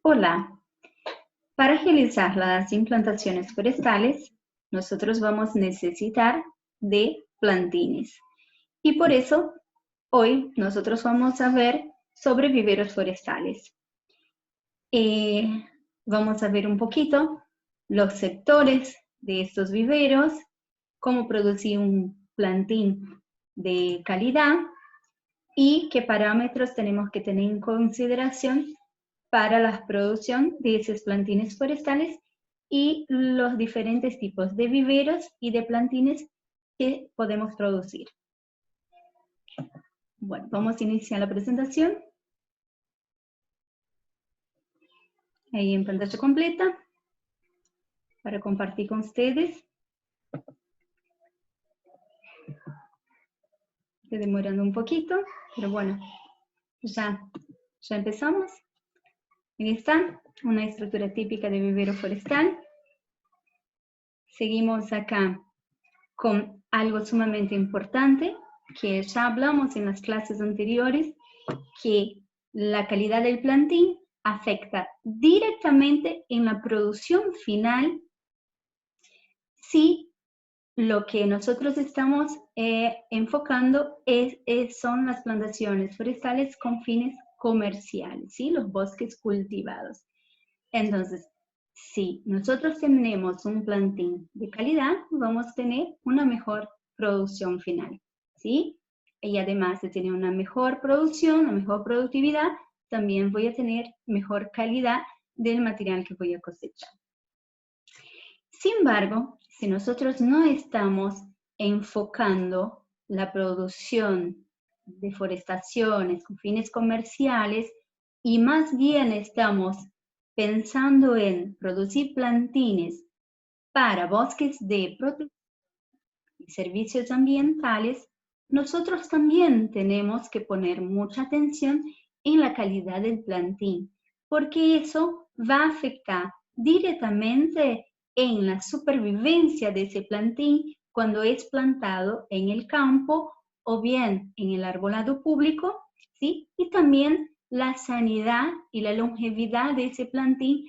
Hola, para realizar las implantaciones forestales, nosotros vamos a necesitar de plantines. Y por eso, hoy nosotros vamos a ver sobre viveros forestales. Vamos a ver un poquito los sectores de estos viveros, cómo producir un plantín de calidad y qué parámetros tenemos que tener en consideración para la producción de esos plantines forestales y los diferentes tipos de viveros y de plantines que podemos producir. Bueno, vamos a iniciar la presentación. Ahí en pantalla completa, para compartir con ustedes. Estoy demorando un poquito, pero bueno, ya empezamos. Ahí está, una estructura típica de vivero forestal. Seguimos acá con algo sumamente importante, que ya hablamos en las clases anteriores, que la calidad del plantín afecta directamente en la producción final si lo que nosotros estamos enfocando son las plantaciones forestales con fines comerciales, ¿sí? Los bosques cultivados. Entonces, si nosotros tenemos un plantín de calidad, vamos a tener una mejor producción final, ¿sí? Y además de tener una mejor producción, una mejor productividad, también voy a tener mejor calidad del material que voy a cosechar. Sin embargo, si nosotros no estamos enfocando la producción de forestaciones con fines comerciales y más bien estamos pensando en producir plantines para bosques de protección y servicios ambientales, nosotros también tenemos que poner mucha atención en la calidad del plantín, porque eso va a afectar directamente en la supervivencia de ese plantín cuando es plantado en el campo o bien en el arbolado público, ¿sí? Y también la sanidad y la longevidad de ese plantín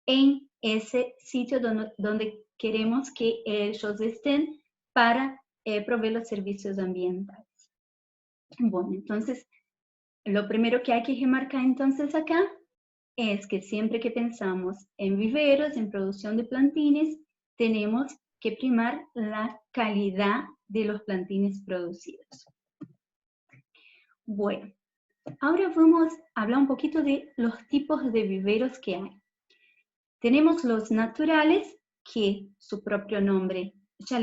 en ese sitio donde queremos que ellos estén para proveer los servicios ambientales. Bueno, entonces, lo primero que hay que remarcar entonces acá es que siempre que pensamos en viveros, en producción de plantines, tenemos que primar la calidad de los plantines producidos. Bueno, ahora vamos a hablar un poquito de los tipos de viveros que hay. Tenemos los naturales, que su propio nombre ya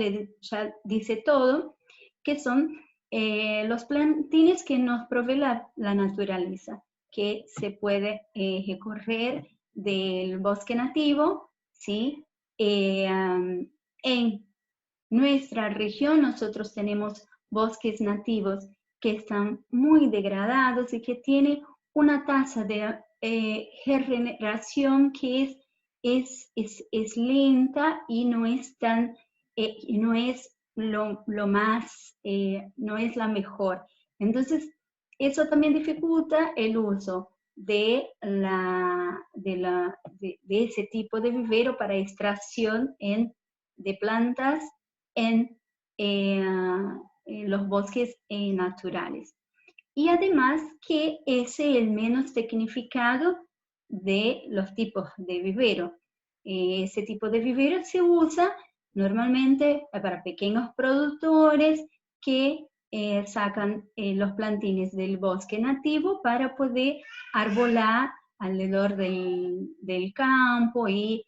dice todo, que son los plantines que nos provee la naturaleza, que se puede recorrer del bosque nativo, ¿sí? En nuestra región nosotros tenemos bosques nativos que están muy degradados y que tienen una tasa de regeneración que es lenta y no es tan, no es lo más, no es la mejor. Entonces, eso también dificulta el uso de ese tipo de vivero para extracción de plantas en los bosques naturales. Y además que es el menos tecnificado de los tipos de vivero. Ese tipo de vivero se usa normalmente para pequeños productores que sacan los plantines del bosque nativo para poder arbolar alrededor del campo y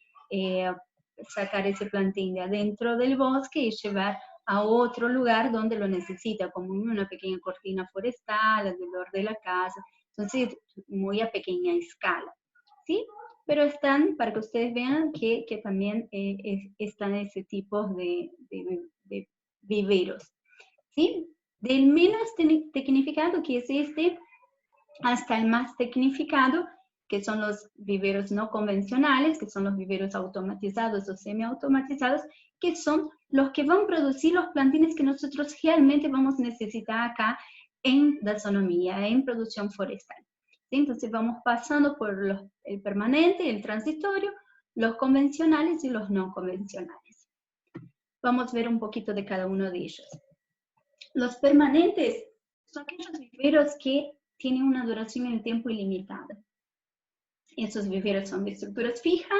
sacar ese plantín de adentro del bosque y llevar a otro lugar donde lo necesita, como una pequeña cortina forestal alrededor de la casa, entonces muy a pequeña escala, ¿sí? Pero están, para que ustedes vean que también están ese tipo de viveros, ¿sí? Del menos tecnificado, que es este, hasta el más tecnificado, que son los viveros no convencionales, que son los viveros automatizados o semiautomatizados, que son los que van a producir los plantines que nosotros realmente vamos a necesitar acá en taxonomía, en producción forestal. ¿sí? Entonces vamos pasando por el permanente, el transitorio, los convencionales y los no convencionales. Vamos a ver un poquito de cada uno de ellos. Los permanentes son aquellos viveros que tienen una duración en el tiempo ilimitada. Esos viveros son de estructuras fijas,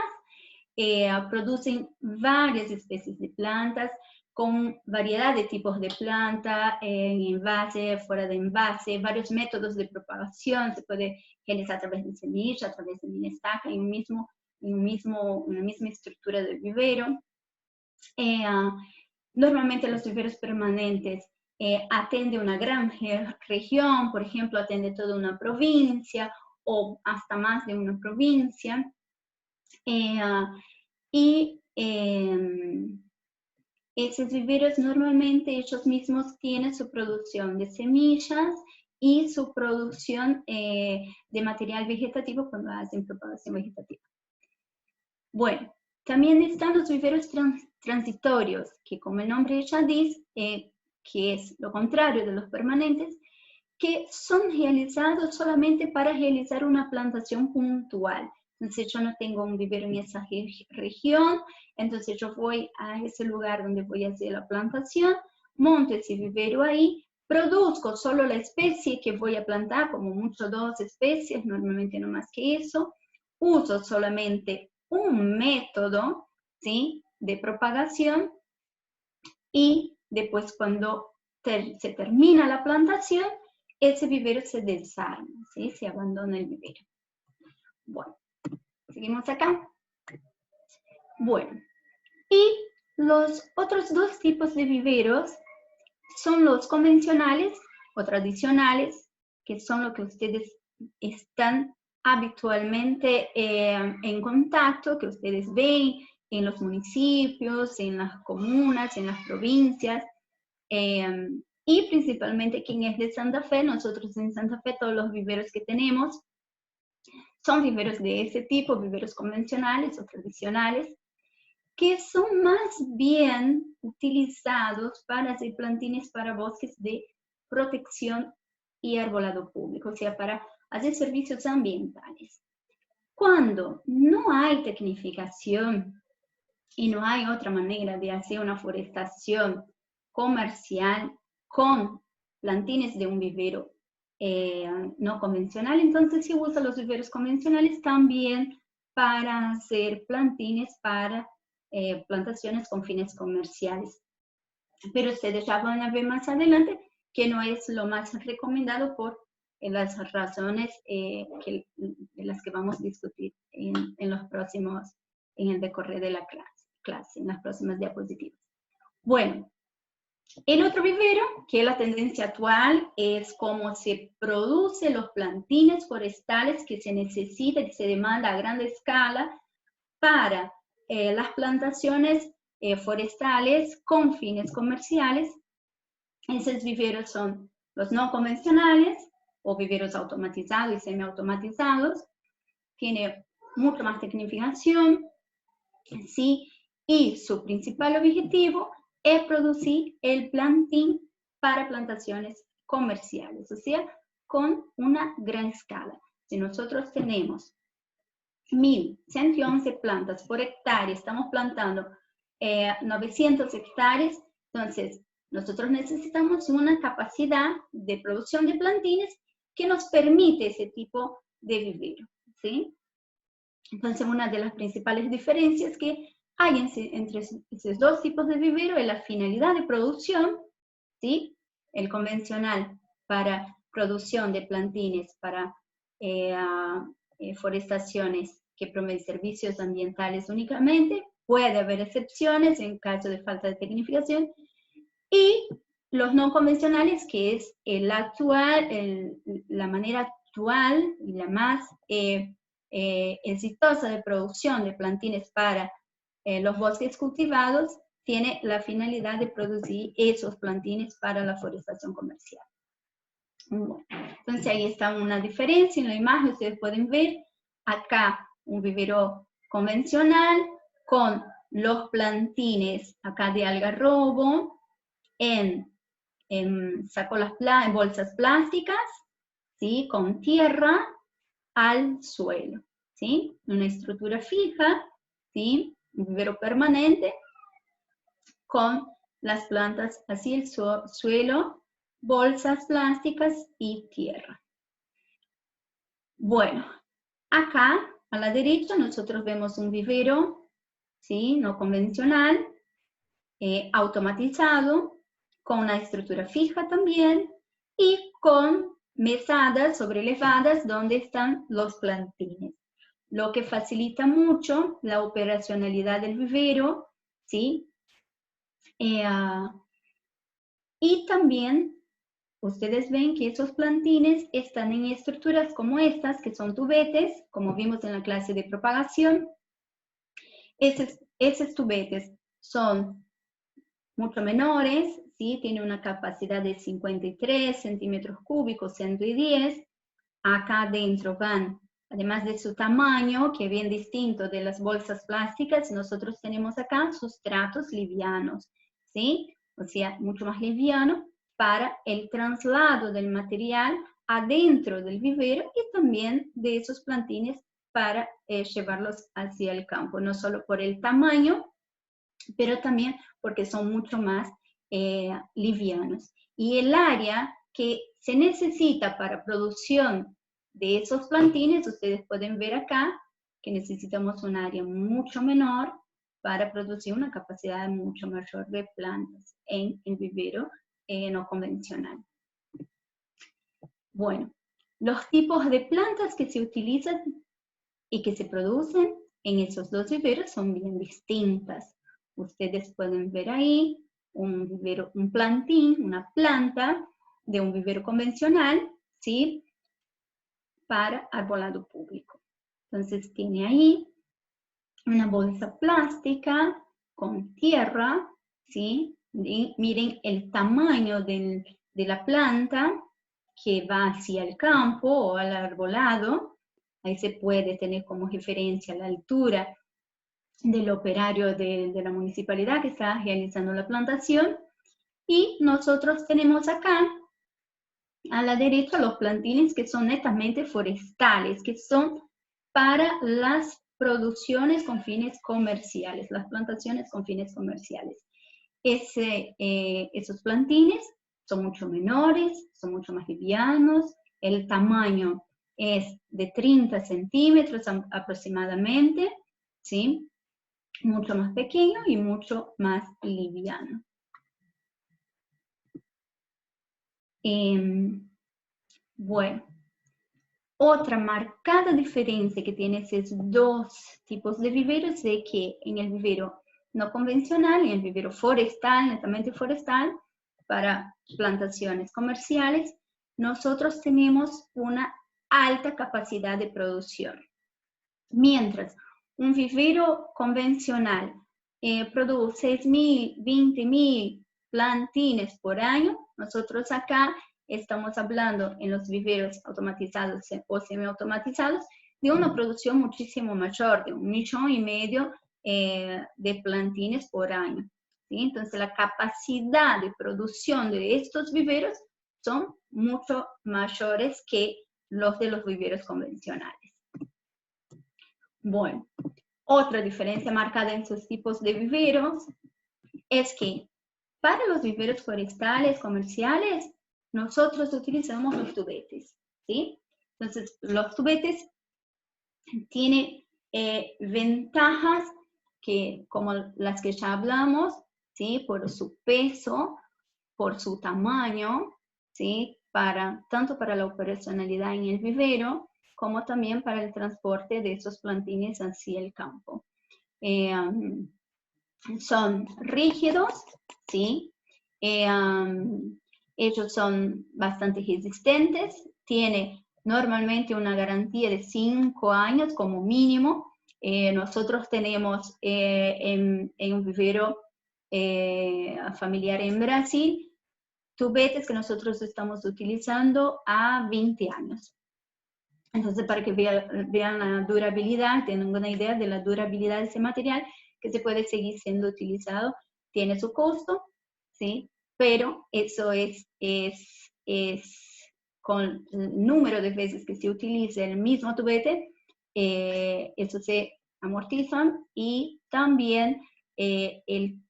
producen varias especies de plantas, con variedad de tipos de planta, en envase, fuera de envase, varios métodos de propagación, se puede realizar a través de semilla, a través de mini estaca, en una misma estructura del vivero. Normalmente los viveros permanentes atienden una gran región, por ejemplo, atiende toda una provincia o hasta más de una provincia. Esos viveros normalmente ellos mismos tienen su producción de semillas y su producción de material vegetativo cuando hacen propagación vegetativa. Bueno, también están los viveros transitorios, que como el nombre ya dice, que es lo contrario de los permanentes, que son realizados solamente para realizar una plantación puntual. Entonces yo no tengo un vivero en esa región, entonces yo voy a ese lugar donde voy a hacer la plantación, monto ese vivero ahí, produzco solo la especie que voy a plantar, como mucho 2 especies, normalmente no más que eso, uso solamente un método, ¿sí?, de propagación, y después cuando se termina la plantación, ese vivero se desarma, ¿sí?, se abandona el vivero. Bueno, seguimos acá. Bueno, y los otros 2 tipos de viveros son los convencionales o tradicionales, que son lo que ustedes están habitualmente en contacto, que ustedes ven en los municipios, en las comunas, en las provincias, y principalmente quien es de Santa Fe. Nosotros en Santa Fe todos los viveros que tenemos son viveros de ese tipo, viveros convencionales o tradicionales, que son más bien utilizados para hacer plantines para bosques de protección y arbolado público, o sea, para hacer servicios ambientales. Cuando no hay tecnificación y no hay otra manera de hacer una forestación comercial con plantines de un vivero no convencional, entonces se usan los viveros convencionales también para hacer plantines para plantaciones con fines comerciales. Pero ustedes ya van a ver más adelante que no es lo más recomendado por las razones de las que vamos a discutir en el decorrer de la clase, en las próximas diapositivas. Bueno, el otro vivero, que es la tendencia actual, es cómo se producen los plantines forestales que se necesita, que se demanda a gran escala para las plantaciones forestales con fines comerciales. Esos viveros son los no convencionales o viveros automatizados y semiautomatizados. Tiene mucho más tecnificación, ¿sí? Y su principal objetivo es producir el plantín para plantaciones comerciales, o sea, con una gran escala. Si nosotros tenemos 1.111 plantas por hectárea, estamos plantando 900 hectáreas, entonces nosotros necesitamos una capacidad de producción de plantines que nos permite ese tipo de vivero, ¿sí? Entonces una de las principales diferencias que hay entre esos 2 tipos de vivero es la finalidad de producción, ¿sí? El convencional para producción de plantines para forestaciones que proveen servicios ambientales únicamente, puede haber excepciones en caso de falta de tecnificación, y los no convencionales, que es la manera actual y la más exitosa de producción de plantines para los bosques cultivados, tiene la finalidad de producir esos plantines para la forestación comercial. Bueno, entonces ahí está una diferencia en la imagen. Ustedes pueden ver acá un vivero convencional con los plantines acá de algarrobo en bolsas plásticas, ¿sí?, con tierra, al suelo, ¿sí? Una estructura fija, ¿sí? Un vivero permanente con las plantas hacia el suelo, bolsas plásticas y tierra. Bueno, acá a la derecha nosotros vemos un vivero, ¿sí? No convencional, automatizado, con una estructura fija también y con mesadas sobrelevadas donde están los plantines, lo que facilita mucho la operacionalidad del vivero, ¿sí? Y también ustedes ven que esos plantines están en estructuras como estas, que son tubetes, como vimos en la clase de propagación. Esos tubetes son mucho menores, ¿sí? Tiene una capacidad de 53 centímetros cúbicos, 110. Acá adentro van, además de su tamaño, que es bien distinto de las bolsas plásticas, nosotros tenemos acá sustratos livianos, ¿sí? O sea, mucho más liviano para el traslado del material adentro del vivero y también de esos plantines para llevarlos hacia el campo, no solo por el tamaño, pero también porque son mucho más livianos. Y el área que se necesita para producción de esos plantines, ustedes pueden ver acá que necesitamos un área mucho menor para producir una capacidad mucho mayor de plantas en el vivero no convencional. Bueno, los tipos de plantas que se utilizan y que se producen en esos dos viveros son bien distintas. Ustedes pueden ver ahí un vivero, un plantín, una planta de un vivero convencional, ¿sí? Para arbolado público. Entonces tiene ahí una bolsa plástica con tierra, ¿sí? Y miren el tamaño de la planta que va hacia el campo o al arbolado. Ahí se puede tener como referencia la altura del operario de la municipalidad que está realizando la plantación. Y nosotros tenemos acá a la derecha los plantines que son netamente forestales, que son para las producciones con fines comerciales, las plantaciones con fines comerciales. Esos plantines son mucho menores, son mucho más livianos, el tamaño es de 30 centímetros aproximadamente, ¿sí? Mucho más pequeño y mucho más liviano. Bueno, otra marcada diferencia que tiene esos dos tipos de viveros es que en el vivero no convencional y en el vivero forestal, netamente forestal, para plantaciones comerciales, nosotros tenemos una alta capacidad de producción. Mientras un vivero convencional produce 6.000, 20.000 plantines por año, nosotros acá estamos hablando en los viveros automatizados o semiautomatizados de una producción muchísimo mayor, de 1,5 millones de plantines por año. ¿Sí? Entonces la capacidad de producción de estos viveros son mucho mayores que los de los viveros convencionales. Bueno, otra diferencia marcada en sus tipos de viveros es que para los viveros forestales comerciales, nosotros utilizamos los tubetes, ¿sí? Entonces, los tubetes tienen ventajas que, como las que ya hablamos, ¿sí? Por su peso, por su tamaño, ¿sí? Tanto para la operacionalidad en el vivero, como también para el transporte de esos plantines hacia el campo. Son rígidos, ¿sí? Ellos son bastante resistentes, tiene normalmente una garantía de 5 años como mínimo. Nosotros tenemos en un vivero familiar en Brasil, tubetes que nosotros estamos utilizando a 20 años. Entonces, para que vean la durabilidad, tengan una idea de la durabilidad de ese material, que se puede seguir siendo utilizado, tiene su costo, ¿sí? Pero eso es con el número de veces que se utilice el mismo tubete, eso se amortizan, y también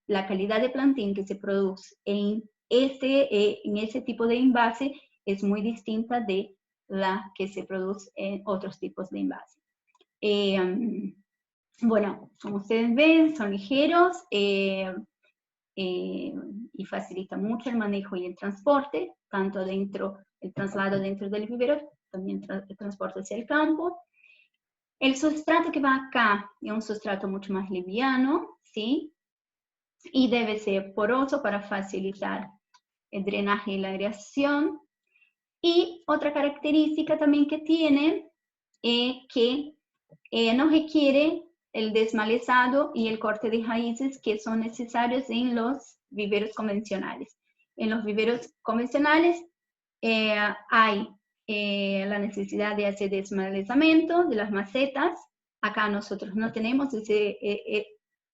la calidad de plantín que se produce en ese tipo de envase es muy distinta de la que se produce en otros tipos de envase. Bueno, como ustedes ven, son ligeros y facilita mucho el manejo y el transporte, tanto el traslado dentro del vivero, también el transporte hacia el campo. El sustrato que va acá es un sustrato mucho más liviano, ¿sí? Y debe ser poroso para facilitar el drenaje y la aireación. Y otra característica también que tiene es que no requiere el desmalezado y el corte de raíces que son necesarios en los viveros convencionales. En los viveros convencionales hay la necesidad de hacer desmalezamiento de las macetas. Acá nosotros no tenemos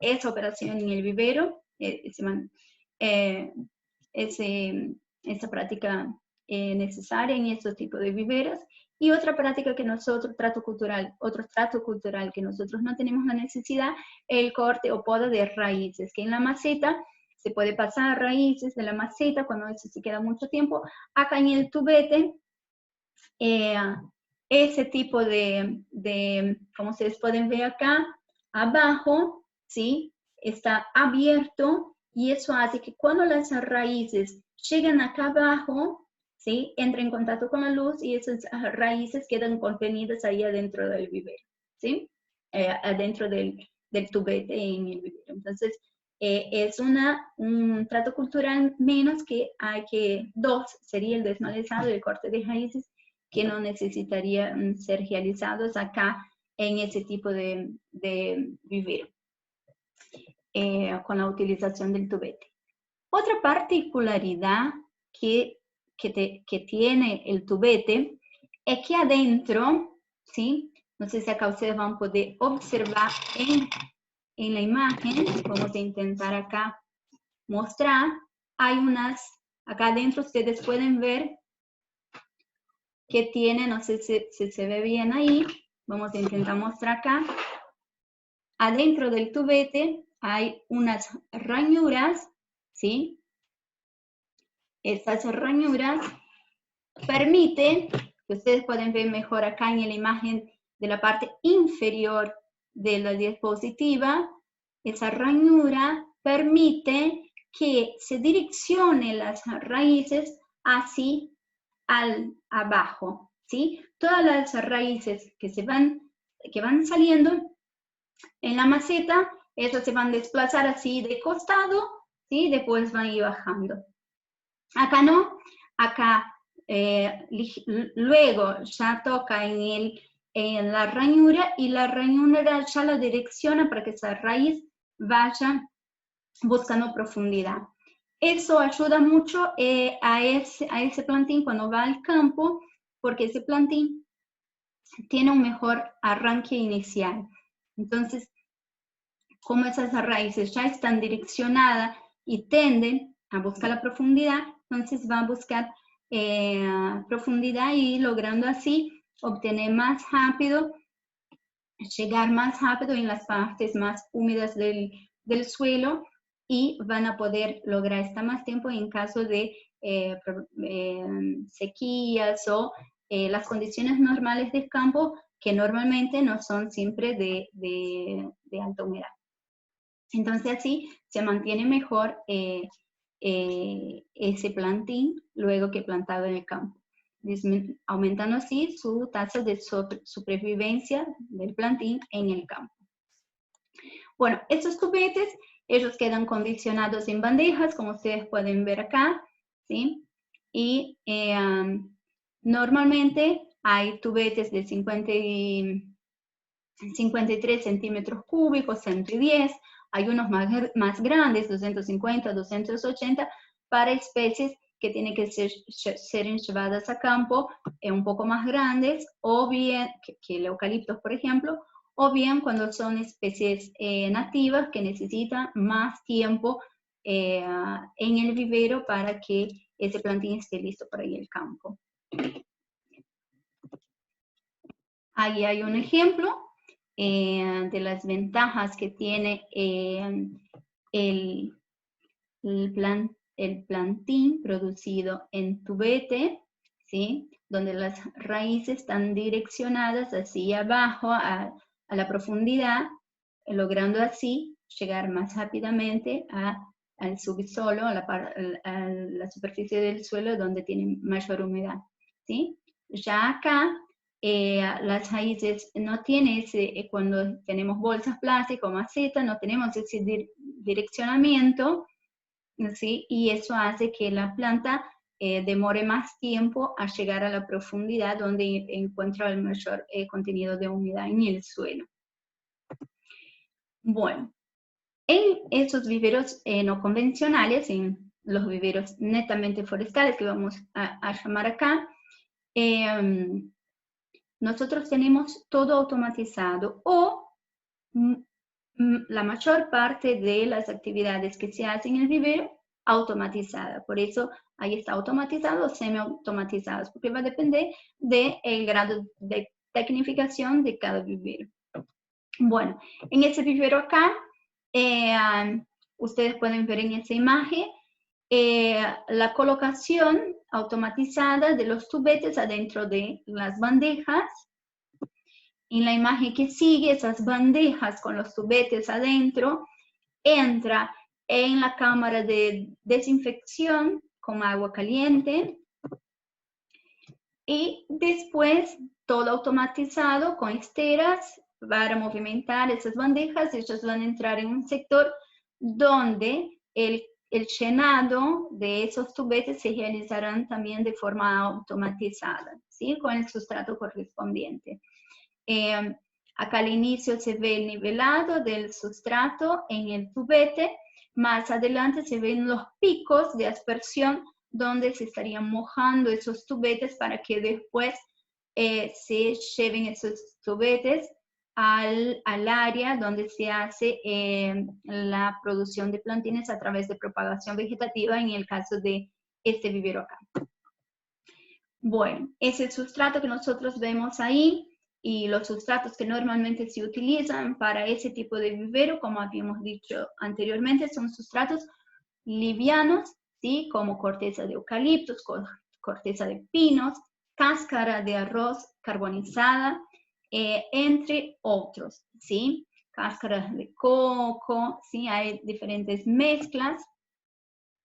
esa operación en el vivero, esa práctica necesaria en estos tipos de viveros. Y otra práctica que nosotros, otro trato cultural que nosotros no tenemos la necesidad, el corte o poda de raíces, que en la maceta se puede pasar raíces de la maceta cuando eso se queda mucho tiempo. Acá en el tubete, ese tipo como ustedes pueden ver acá, abajo, ¿sí? Está abierto, y eso hace que cuando las raíces llegan acá abajo, ¿sí? Entra en contacto con la luz y esas raíces quedan contenidas ahí adentro del vivero, ¿sí? Adentro del tubete en el vivero. Entonces, es un trato cultural menos que hay que, sería el desmalezado y el corte de raíces, que no necesitarían ser realizados acá en ese tipo de vivero, con la utilización del tubete. Otra particularidad que tiene el tubete es que adentro, ¿sí? No sé si acá ustedes van a poder observar en la imagen, vamos a intentar acá mostrar, hay acá adentro ustedes pueden ver que tiene, no sé si se ve bien ahí, vamos a intentar mostrar acá. Adentro del tubete hay unas ranuras, ¿sí? Estas ranuras permiten, que ustedes pueden ver mejor acá en la imagen de la parte inferior de la diapositiva, esa ranura permite que se direccione las raíces así abajo, ¿sí? Todas las raíces que van saliendo en la maceta, esas se van a desplazar así de costado, ¿sí? Después van a ir bajando. Acá no, acá luego ya toca en la ranura, y la ranura ya la direcciona para que esa raíz vaya buscando profundidad. Eso ayuda mucho a ese plantín cuando va al campo, porque ese plantín tiene un mejor arranque inicial. Entonces, como esas raíces ya están direccionadas y tenden a buscar la profundidad, entonces va a buscar profundidad, y logrando así obtener más rápido, llegar más rápido en las partes más húmedas del suelo, y van a poder lograr estar más tiempo en caso de sequías o las condiciones normales del campo, que normalmente no son siempre de alta humedad. Entonces así se mantiene mejor ese plantín luego que plantado en el campo, aumentando así su tasa de supervivencia del plantín en el campo. Bueno, estos tubetes, ellos quedan condicionados en bandejas, como ustedes pueden ver acá, ¿sí? Y normalmente hay tubetes de 53 centímetros cúbicos, 110, hay unos más grandes, 250, 280, para especies que tienen que ser llevadas a campo, un poco más grandes, o bien que el eucalipto, por ejemplo, o bien cuando son especies nativas que necesitan más tiempo en el vivero para que ese plantín esté listo para ir al campo. Ahí hay un ejemplo de las ventajas que tiene el plantín producido en tubete, ¿sí? Donde las raíces están direccionadas hacia abajo a la profundidad, logrando así llegar más rápidamente al subsuelo, a la superficie del suelo donde tiene mayor humedad, ¿sí? Ya acá, las raíces no tienen cuando tenemos bolsas plásticas o macetas, no tenemos ese direccionamiento, ¿sí? Y eso hace que la planta demore más tiempo a llegar a la profundidad donde encuentra el mayor contenido de humedad en el suelo. Bueno, en esos viveros no convencionales, en los viveros netamente forestales que vamos a llamar acá, nosotros tenemos todo automatizado o la mayor parte de las actividades que se hacen en el vivero automatizada. Por eso ahí está automatizado o semi-automatizados, porque va a depender del grado de tecnificación de cada vivero. Bueno, en ese vivero acá, ustedes pueden ver en esa imagen la colocación automatizada de los tubetes adentro de las bandejas. En la imagen que sigue, esas bandejas con los tubetes adentro, entra en la cámara de desinfección con agua caliente y después todo automatizado con esteras para movimentar esas bandejas. Ellas van a entrar en un sector donde el llenado de esos tubetes se realizarán también de forma automatizada, ¿sí? Con el sustrato correspondiente. Acá al inicio se ve el nivelado del sustrato en el tubete, más adelante se ven los picos de aspersión donde se estarían mojando esos tubetes para que después se lleven esos tubetes al área donde se hace la producción de plantines a través de propagación vegetativa en el caso de este vivero acá. Bueno, es el sustrato que nosotros vemos ahí y los sustratos que normalmente se utilizan para ese tipo de vivero, como habíamos dicho anteriormente, son sustratos livianos, ¿sí? Como corteza de eucaliptos, corteza de pinos, cáscara de arroz carbonizada, entre otros, ¿sí? Cáscaras de coco, ¿sí? Hay diferentes mezclas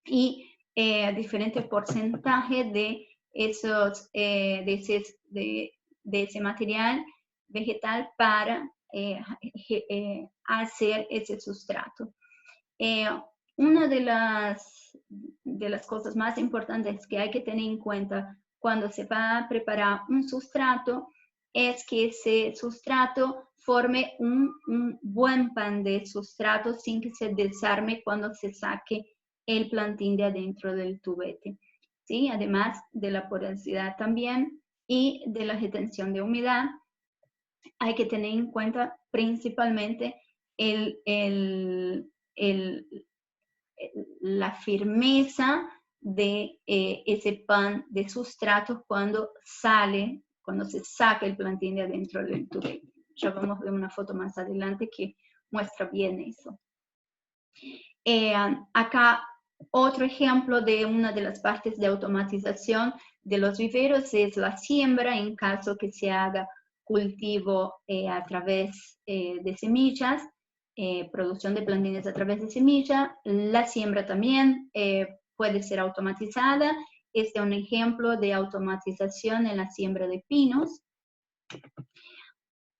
y diferentes porcentajes de ese material vegetal para hacer ese sustrato. Una de las cosas más importantes que hay que tener en cuenta cuando se va a preparar un sustrato es que ese sustrato forme un buen pan de sustrato sin que se desarme cuando se saque el plantín de adentro del tubete, ¿sí? Además de la porosidad también y de la retención de humedad, hay que tener en cuenta principalmente la firmeza de ese pan de sustrato cuando se saca el plantín de adentro del tubete. Ya vamos a ver una foto más adelante que muestra bien eso. Acá otro ejemplo de una de las partes de automatización de los viveros es la siembra, en caso que se haga cultivo a través de semillas, producción de plantines a través de semilla. La siembra también puede ser automatizada. Este es un ejemplo de automatización en la siembra de pinos.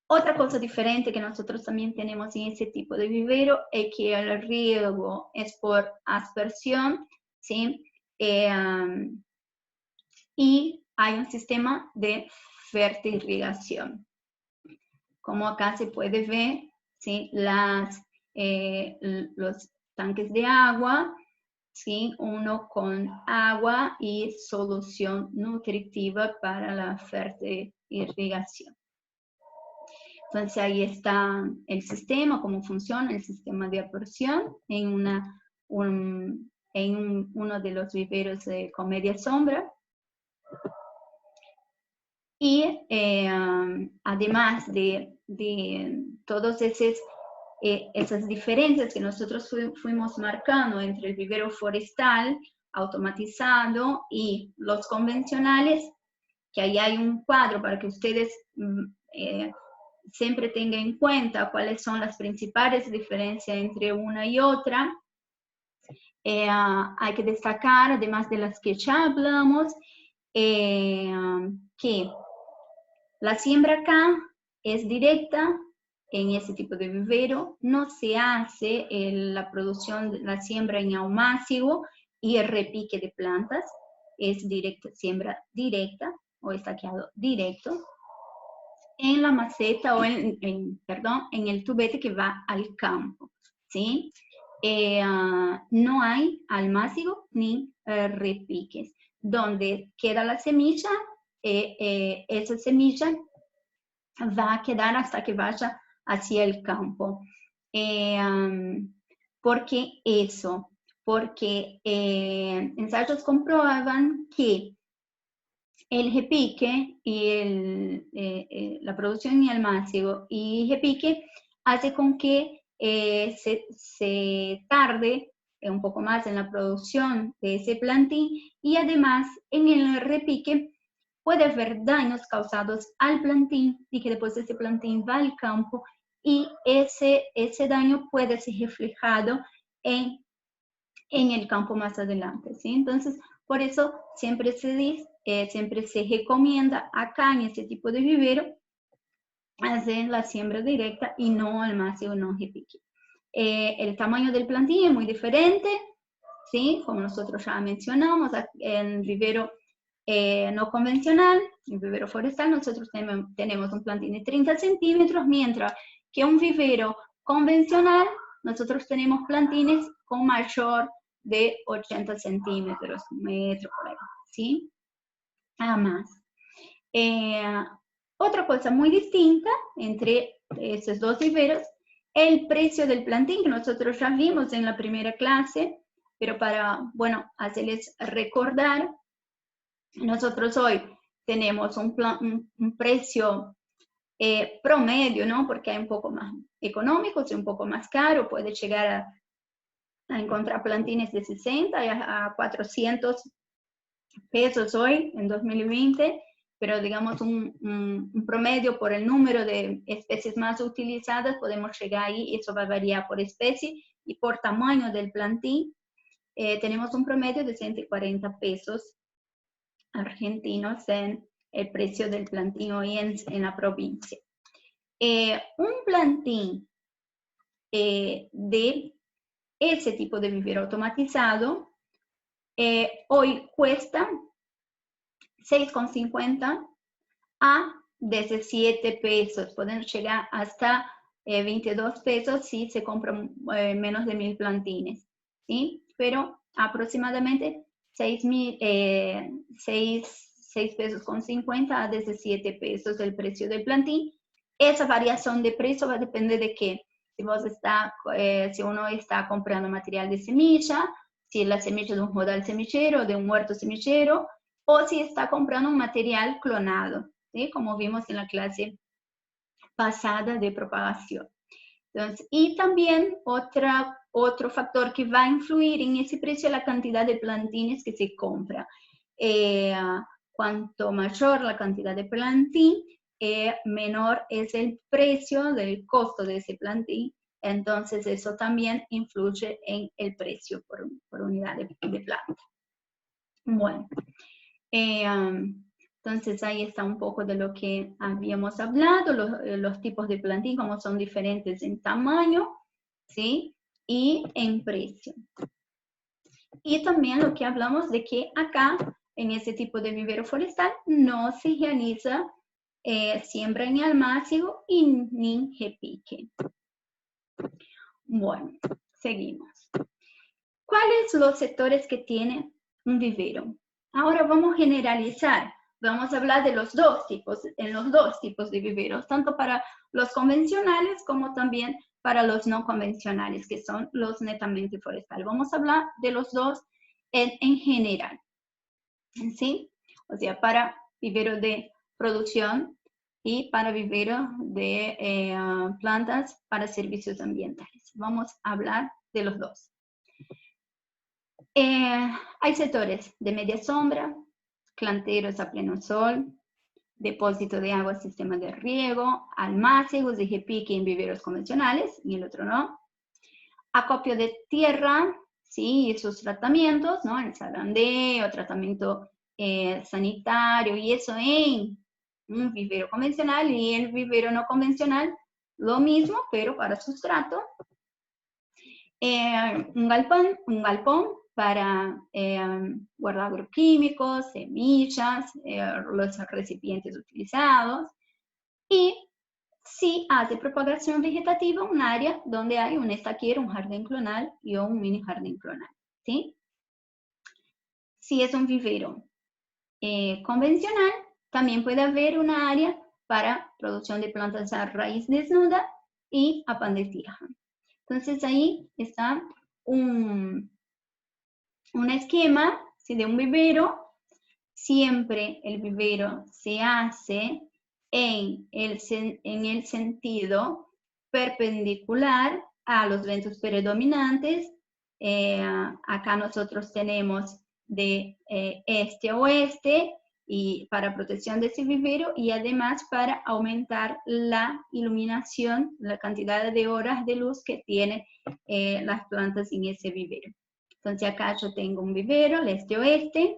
Otra cosa diferente que nosotros también tenemos en ese tipo de vivero es que el riego es por aspersión, ¿sí? Y hay un sistema de fertirrigación. Como acá se puede ver, ¿sí? Los tanques de agua, ¿sí? Uno con agua y solución nutritiva para la fertirrigación. Entonces ahí está el sistema, cómo funciona el sistema de absorción en uno de los viveros con media sombra. Y además de todas esas diferencias que nosotros fuimos marcando entre el vivero forestal, automatizado y los convencionales, que ahí hay un cuadro para que ustedes siempre tengan en cuenta cuáles son las principales diferencias entre una y otra. Hay que destacar, además de las que ya hablamos, que la siembra acá es directa en ese tipo de vivero, no se hace la producción de la siembra en ahumácigo y el repique de plantas, es directa, siembra directa o estaqueado directo en la maceta o perdón, en el tubete que va al campo, ¿sí? No hay almácigo ni repiques. Donde queda la semilla, esa semilla va a quedar hasta que vaya hacia el campo. ¿Por qué eso? Porque ensayos comprueban que el repique y la producción en almácigo y repique hace con que se tarde un poco más en la producción de ese plantín y además en el repique puede haber daños causados al plantín y que después ese plantín va al campo y ese daño puede ser reflejado en el campo más adelante, ¿sí? Entonces, por eso siempre se dice, siempre se recomienda acá en este tipo de vivero hacer la siembra directa y no almácigo, no repique. El tamaño del plantín es muy diferente, ¿sí? Como nosotros ya mencionamos, en vivero no convencional, en vivero forestal, nosotros tenemos un plantín de 30 centímetros, mientras que un vivero convencional, nosotros tenemos plantines con mayor de 80 centímetros, metro por ahí, ¿sí? Nada más. Otra cosa muy distinta entre estos dos viveros, el precio del plantín, que nosotros ya vimos en la primera clase, pero para, bueno, hacerles recordar, nosotros hoy tenemos un precio promedio, ¿no? Porque hay un poco más económicos y un poco más caro, puede llegar a encontrar plantines de 60 a 400 pesos hoy, en 2020, pero digamos un promedio por el número de especies más utilizadas, podemos llegar ahí, eso va a variar por especie y por tamaño del plantín. Tenemos un promedio de 140 pesos argentinos en el precio del plantín hoy en la provincia. Un plantín de ese tipo de vivero automatizado hoy cuesta 6,50 a 17 pesos. Pueden llegar hasta 22 pesos si se compran menos de 1000 plantines, ¿sí? Pero aproximadamente 6 pesos con 50 a 17 pesos el precio del plantín. Esa variación de precio va a depender de qué. Si uno está comprando material de semilla, si es la semilla de un modal semillero, de un huerto semillero, o si está comprando un material clonado, ¿sí? Como vimos en la clase pasada de propagación. Entonces, y también otro factor que va a influir en ese precio es la cantidad de plantines que se compra. Cuanto mayor la cantidad de plantín, menor es el precio del costo de ese plantín. Entonces, eso también influye en el precio por unidad de planta. Bueno, entonces ahí está un poco de lo que habíamos hablado, los tipos de plantín, como son diferentes en tamaño, ¿sí? Y en precio. Y también lo que hablamos de que acá, en ese tipo de vivero forestal, no se realiza siembra en almácigo y ni repique. Bueno, seguimos. ¿Cuáles son los sectores que tienen un vivero? Ahora vamos a generalizar. Vamos a hablar de los dos tipos de viveros, tanto para los convencionales como también para los no convencionales, que son los netamente forestales. Vamos a hablar de los dos en general, ¿sí? O sea, para vivero de producción y para viveros de plantas para servicios ambientales. Vamos a hablar de los dos. Hay sectores de media sombra, planteros a pleno sol, depósito de agua, sistema de riego, almácigos de repique en viveros convencionales, y el otro no. Acopio de tierra, ¿sí? Y sus tratamientos, ¿no? El zarandeo, tratamiento sanitario, y eso en un vivero convencional, y el vivero no convencional, lo mismo, pero para sustrato. Un galpón para guardar agroquímicos, semillas, los recipientes utilizados. Y si hace propagación vegetativa, un área donde hay un estaquero, un jardín clonal y un mini jardín clonal, ¿sí? Si es un vivero convencional, también puede haber una área para producción de plantas a raíz desnuda y a pan de tija. Entonces ahí está un esquema, ¿sí? De un vivero. Siempre el vivero se hace en el sentido perpendicular a los vientos predominantes. Acá nosotros tenemos de este a oeste, y para protección de ese vivero, y además para aumentar la iluminación, la cantidad de horas de luz que tienen las plantas en ese vivero. Entonces acá yo tengo un vivero, el este-oeste.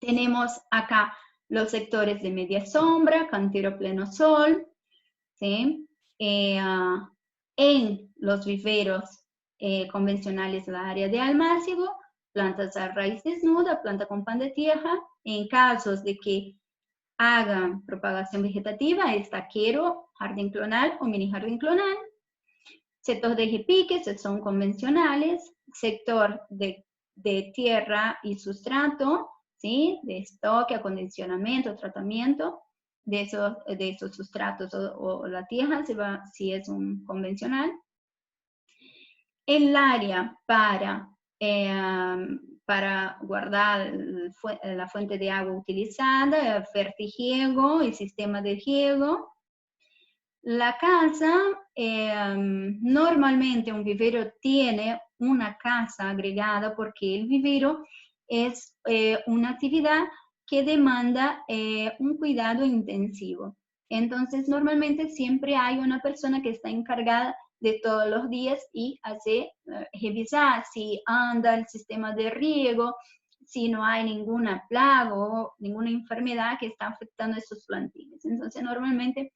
Tenemos acá los sectores de media sombra, cantero pleno sol, ¿sí? En los viveros convencionales, la área de almácigo, plantas a raíz desnuda, planta con pan de tierra. En casos de que hagan propagación vegetativa, estaquero, jardín clonal o mini jardín clonal. Sector de repique, son convencionales. Sector de tierra y sustrato, ¿sí? De estoque, acondicionamiento, tratamiento de esos sustratos o la tierra, si es un convencional. El área para guardar la fuente de agua utilizada, vertigiego y sistema de riego. La casa, normalmente un vivero tiene una casa agregada porque el vivero es una actividad que demanda un cuidado intensivo. Entonces, normalmente siempre hay una persona que está encargada de todos los días y hace revisar si anda el sistema de riego, si no hay ninguna plaga o ninguna enfermedad que está afectando a esos plantines. Entonces, normalmente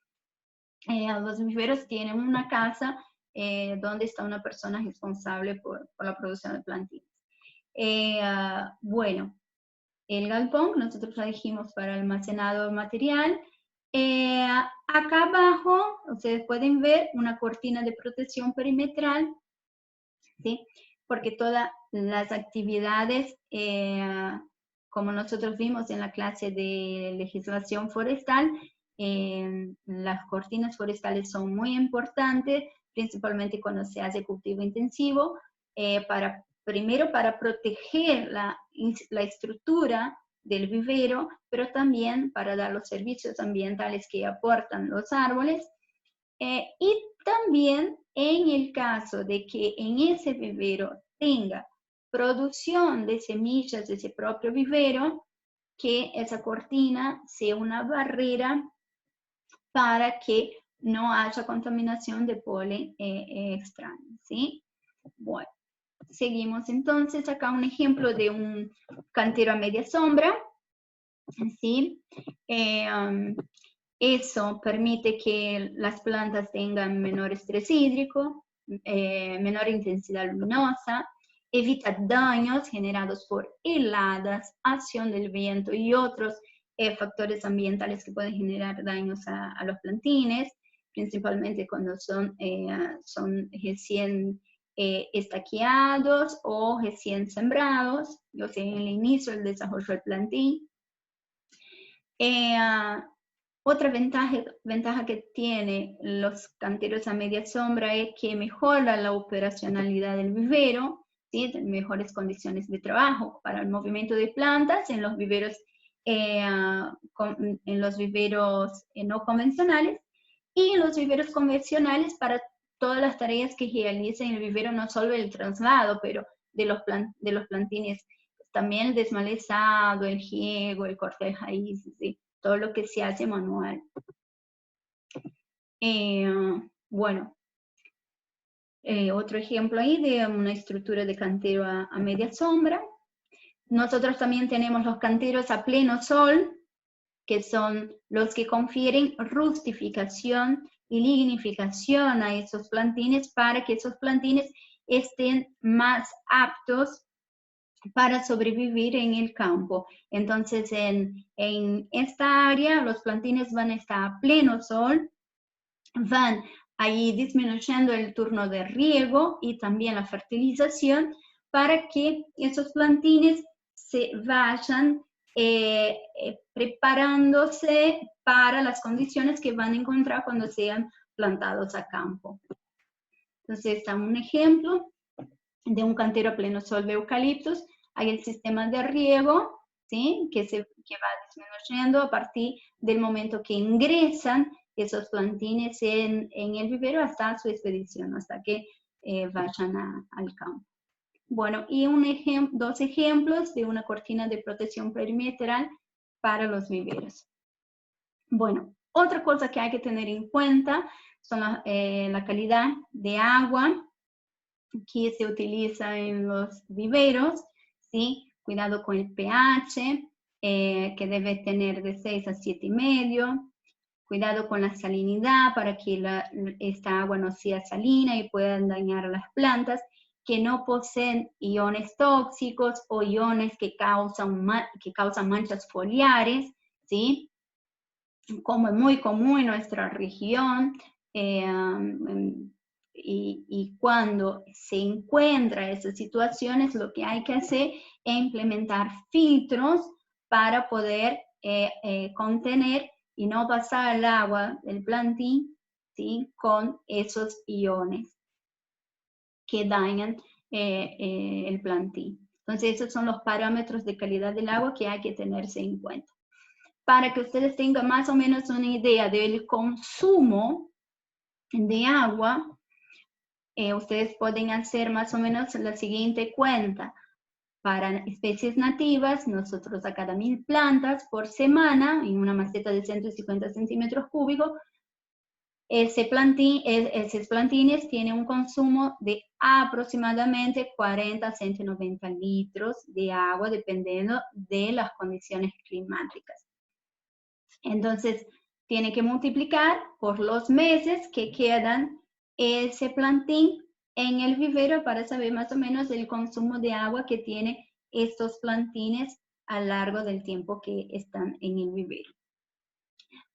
los viveros tienen una casa donde está una persona responsable por la producción de plantines. Bueno, el galpón, nosotros lo dijimos para almacenado de material. Acá abajo, ustedes pueden ver una cortina de protección perimetral, ¿sí? Porque todas las actividades, como nosotros vimos en la clase de legislación forestal, las cortinas forestales son muy importantes, principalmente cuando se hace cultivo intensivo, primero para proteger la estructura del vivero, pero también para dar los servicios ambientales que aportan los árboles. Y también en el caso de que en ese vivero tenga producción de semillas de ese propio vivero, que esa cortina sea una barrera para que no haya contaminación de polen extraño, ¿sí? Bueno, seguimos entonces acá un ejemplo de un cantero a media sombra, ¿sí? Eso permite que las plantas tengan menor estrés hídrico, menor intensidad luminosa, evita daños generados por heladas, acción del viento y otros factores ambientales que pueden generar daños a los plantines, principalmente cuando son recién estaqueados o recién sembrados, o sea, en el inicio del desarrollo del plantín. Otra ventaja que tiene los canteros a media sombra es que mejora la operacionalidad del vivero, ¿sí? Mejores condiciones de trabajo para el movimiento de plantas en los viveros en los viveros no convencionales, y en los viveros convencionales para todas las tareas que realicen en el vivero, no solo el traslado, pero de los plantines, también el desmalezado, el riego, el corte de raíces, ¿sí? Todo lo que se hace manual. Bueno, otro ejemplo ahí de una estructura de cantero a media sombra. Nosotros también tenemos los canteros a pleno sol, que son los que confieren rustificación y lignificación a esos plantines para que esos plantines estén más aptos para sobrevivir en el campo. Entonces, en esta área, los plantines van a estar a pleno sol, van ahí disminuyendo el turno de riego y también la fertilización para que esos plantines se vayan preparándose para las condiciones que van a encontrar cuando sean plantados a campo. Entonces, está un ejemplo de un cantero a pleno sol de eucaliptos. Hay el sistema de riego, ¿sí? que va disminuyendo a partir del momento que ingresan esos plantines en el vivero hasta su expedición, hasta que vayan al campo. Bueno, y dos ejemplos de una cortina de protección perimetral para los viveros. Bueno, otra cosa que hay que tener en cuenta son la calidad de agua que se utiliza en los viveros, ¿sí? Cuidado con el pH, que debe tener de 6 a 7,5. Cuidado con la salinidad para que esta agua no sea salina y puedan dañar a las plantas, que no poseen iones tóxicos o iones que causan manchas foliares, ¿sí? Como es muy común en nuestra región. Y cuando se encuentra esas situaciones, lo que hay que hacer es implementar filtros para poder contener y no pasar el agua del plantín, ¿sí? Con esos iones que dañan el plantín. Entonces, esos son los parámetros de calidad del agua que hay que tenerse en cuenta. Para que ustedes tengan más o menos una idea del consumo de agua, ustedes pueden hacer más o menos la siguiente cuenta. Para especies nativas, nosotros a cada 1000 plantas por semana, en una maceta de 150 centímetros cúbicos, esos plantines tienen un consumo de aproximadamente 40 a 190 litros de agua, dependiendo de las condiciones climáticas. Entonces, tiene que multiplicar por los meses que quedan ese plantín en el vivero para saber más o menos el consumo de agua que tiene estos plantines a lo largo del tiempo que están en el vivero.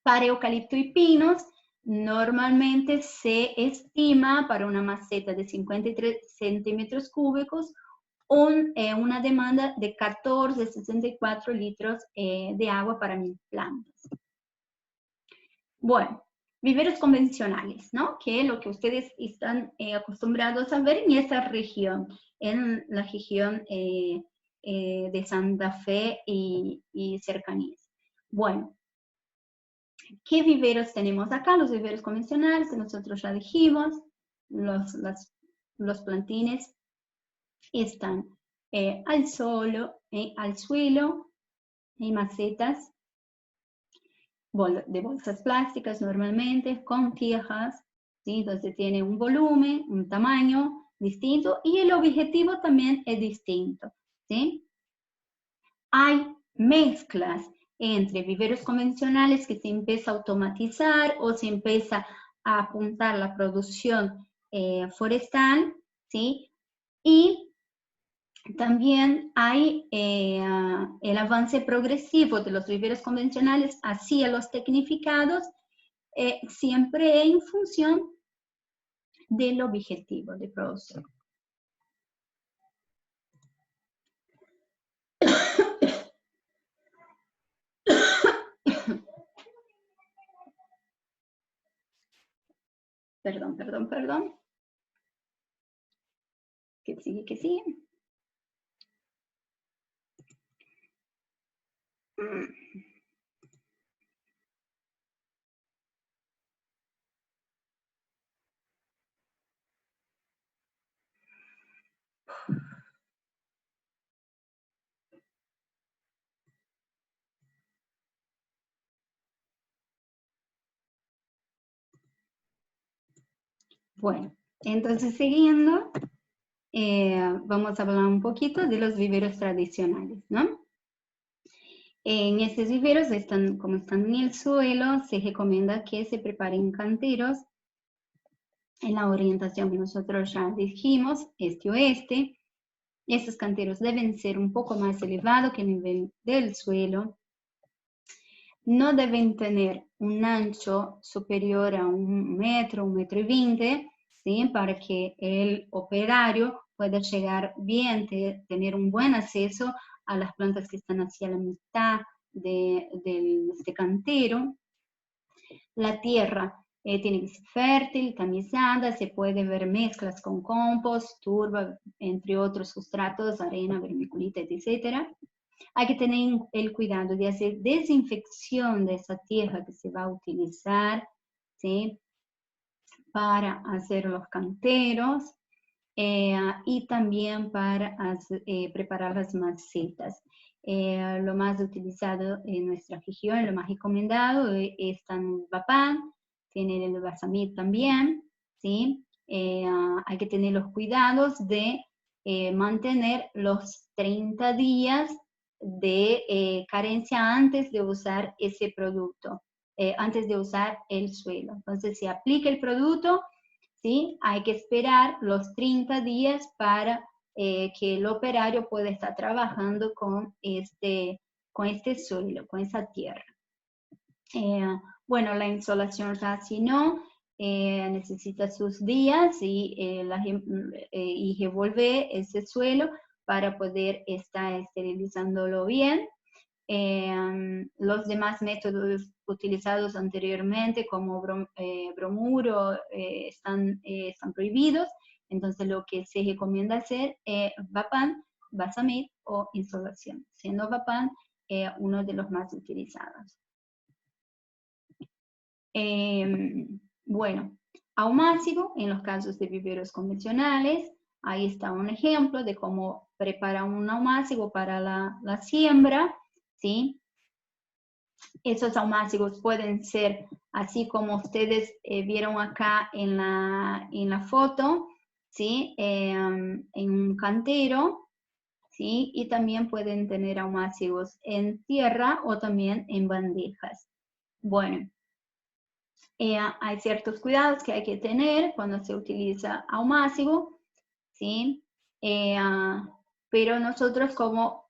Para eucalipto y pinos, normalmente se estima para una maceta de 53 centímetros cúbicos una demanda de 14 a 64 litros de agua para 1000 plantas. Bueno, viveros convencionales, ¿no? Que es lo que ustedes están acostumbrados a ver en esta región, en la región de Santa Fe y cercanías. Bueno, ¿qué viveros tenemos acá? Los viveros convencionales, que nosotros ya dijimos, los plantines están al suelo, en macetas de bolsas plásticas normalmente, con tierras, ¿sí? Entonces tiene un volumen, un tamaño distinto y el objetivo también es distinto, ¿sí? Hay mezclas entre viveros convencionales que se empieza a automatizar o se empieza a apuntar la producción forestal, ¿sí? Y también hay el avance progresivo de los viveros convencionales hacia los tecnificados, siempre en función del objetivo de producción. Perdón. Que sigue. Bueno, entonces siguiendo, vamos a hablar un poquito de los viveros tradicionales, ¿no? En estos viveros, como están en el suelo, se recomienda que se preparen canteros en la orientación que nosotros ya dijimos, este-oeste. Estos canteros deben ser un poco más elevados que el nivel del suelo. No deben tener un ancho superior a 1 metro, 1,20 m, ¿sí? Para que el operario pueda llegar bien, tener un buen acceso a las plantas que están hacia la mitad de este cantero. La tierra tiene que ser fértil, tamizada, se puede ver mezclas con compost, turba, entre otros sustratos, arena, vermiculita, etc. Hay que tener el cuidado de hacer desinfección de esa tierra que se va a utilizar, ¿sí? Para hacer los canteros y también para preparar las macetas. Lo más utilizado en nuestra región, lo más recomendado es Tanbapán, tiene el Basamid también, ¿sí? Hay que tener los cuidados de mantener los 30 días de carencia antes de usar ese producto, antes de usar el suelo. Entonces se aplica el producto, ¿sí? Hay que esperar los 30 días para que el operario pueda estar trabajando con este suelo, con esa tierra. Bueno, la insolación casi no, necesita sus días y revolver ese suelo para poder estar esterilizándolo bien. Los demás métodos utilizados anteriormente, como bromuro, están prohibidos. Entonces, lo que se recomienda hacer es Vapan, Basamid o insolación, siendo Vapan uno de los más utilizados. Bueno, ahumácigo en los casos de viveros convencionales. Ahí está un ejemplo de cómo preparar un ahumácigo para la siembra, ¿sí? Esos ahumácigos pueden ser, así como ustedes vieron acá en la foto, ¿sí? En un cantero, ¿sí? Y también pueden tener ahumácigos en tierra o también en bandejas. Bueno, hay ciertos cuidados que hay que tener cuando se utiliza ahumácigo, ¿sí? Pero nosotros, como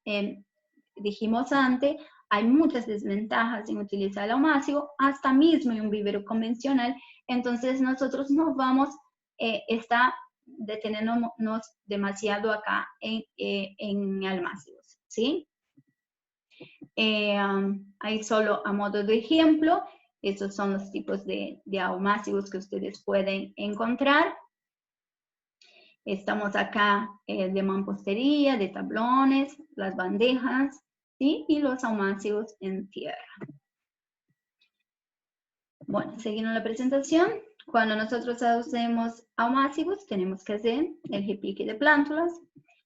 dijimos antes, hay muchas desventajas en utilizar el ahumácigo, hasta mismo en un vivero convencional. Entonces nosotros no vamos a estar deteniéndonos demasiado acá en ahumácigos, ¿sí? Ahí solo a modo de ejemplo, estos son los tipos de ahumácigos que ustedes pueden encontrar. Estamos acá de mampostería, de tablones, las bandejas, ¿sí? Y los ahumácigos en tierra. Bueno, siguiendo la presentación, cuando nosotros hacemos ahumácigos, tenemos que hacer el repique de plántulas,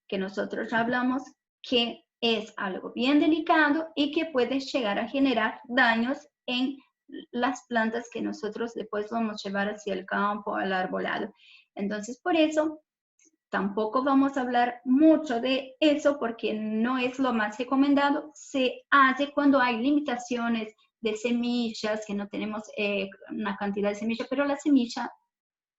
que nosotros hablamos que es algo bien delicado y que puede llegar a generar daños en las plantas que nosotros después vamos a llevar hacia el campo, al arbolado. Entonces, por eso, tampoco vamos a hablar mucho de eso porque no es lo más recomendado. Se hace cuando hay limitaciones de semillas, que no tenemos una cantidad de semillas, pero la semilla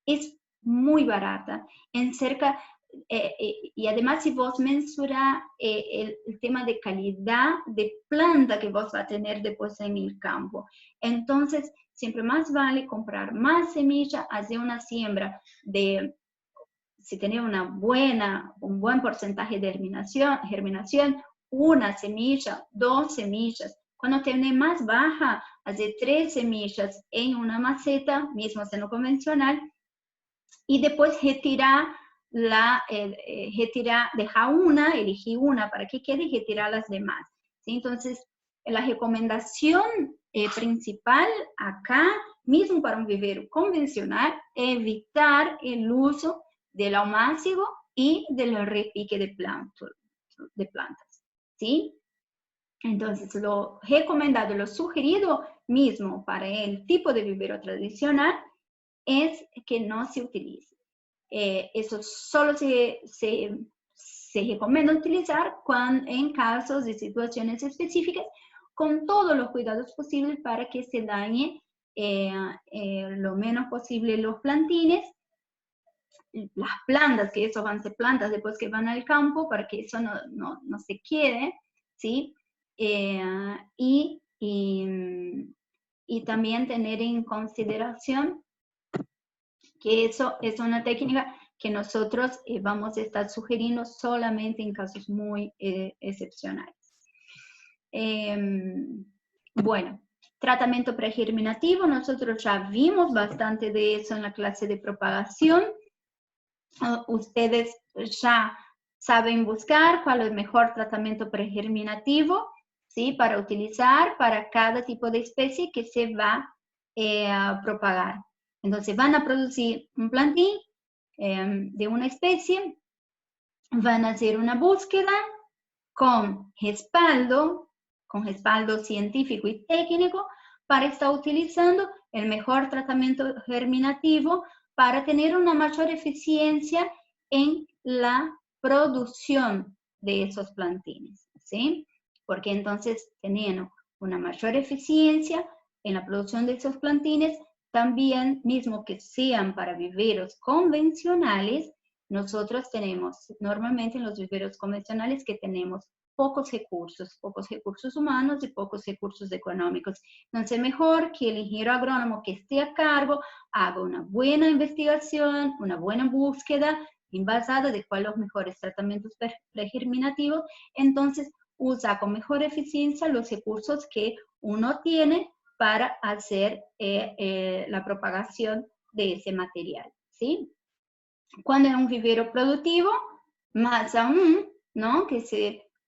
es muy barata, en cerca, y además si vos mensura el tema de calidad de planta que vos vas a tener después en el campo. Entonces, siempre más vale comprar más semilla, hacer una siembra de, si tenés un buen porcentaje de germinación, una semilla, 2 semillas. Cuando tenés más baja, hacer 3 semillas en una maceta, mismo seno convencional, y después retirar dejar una, elegir una para que quede y retirar las demás, ¿sí? Entonces, la recomendación principal acá, mismo para un vivero convencional, evitar el uso del almácigo y del repique de plantas, ¿sí? Entonces, lo recomendado, lo sugerido mismo para el tipo de vivero tradicional es que no se utilice. Eso solo se recomienda utilizar en casos de situaciones específicas, con todos los cuidados posibles para que se dañe lo menos posible los plantines, las plantas, que eso van a ser plantas después que van al campo, para que eso no se quede, ¿sí? Y también tener en consideración que eso es una técnica que nosotros vamos a estar sugiriendo solamente en casos muy excepcionales. Bueno, tratamiento pregerminativo, nosotros ya vimos bastante de eso en la clase de propagación. Ustedes ya saben buscar cuál es el mejor tratamiento pregerminativo, ¿sí? Para utilizar para cada tipo de especie que se va a propagar. Entonces van a producir un plantín de una especie, van a hacer una búsqueda con respaldo científico y técnico para estar utilizando el mejor tratamiento germinativo para tener una mayor eficiencia en la producción de esos plantines, ¿sí? Porque entonces, teniendo una mayor eficiencia en la producción de esos plantines, también, mismo que sean para viveros convencionales, nosotros tenemos, normalmente en los viveros convencionales, que tenemos pocos recursos humanos y pocos recursos económicos. Entonces, mejor que el ingeniero agrónomo que esté a cargo haga una buena investigación, una buena búsqueda basada de cuáles son los mejores tratamientos pregerminativos, entonces usa con mejor eficiencia los recursos que uno tiene para hacer la propagación de ese material, ¿sí? Cuando es un vivero productivo, más aún, ¿no?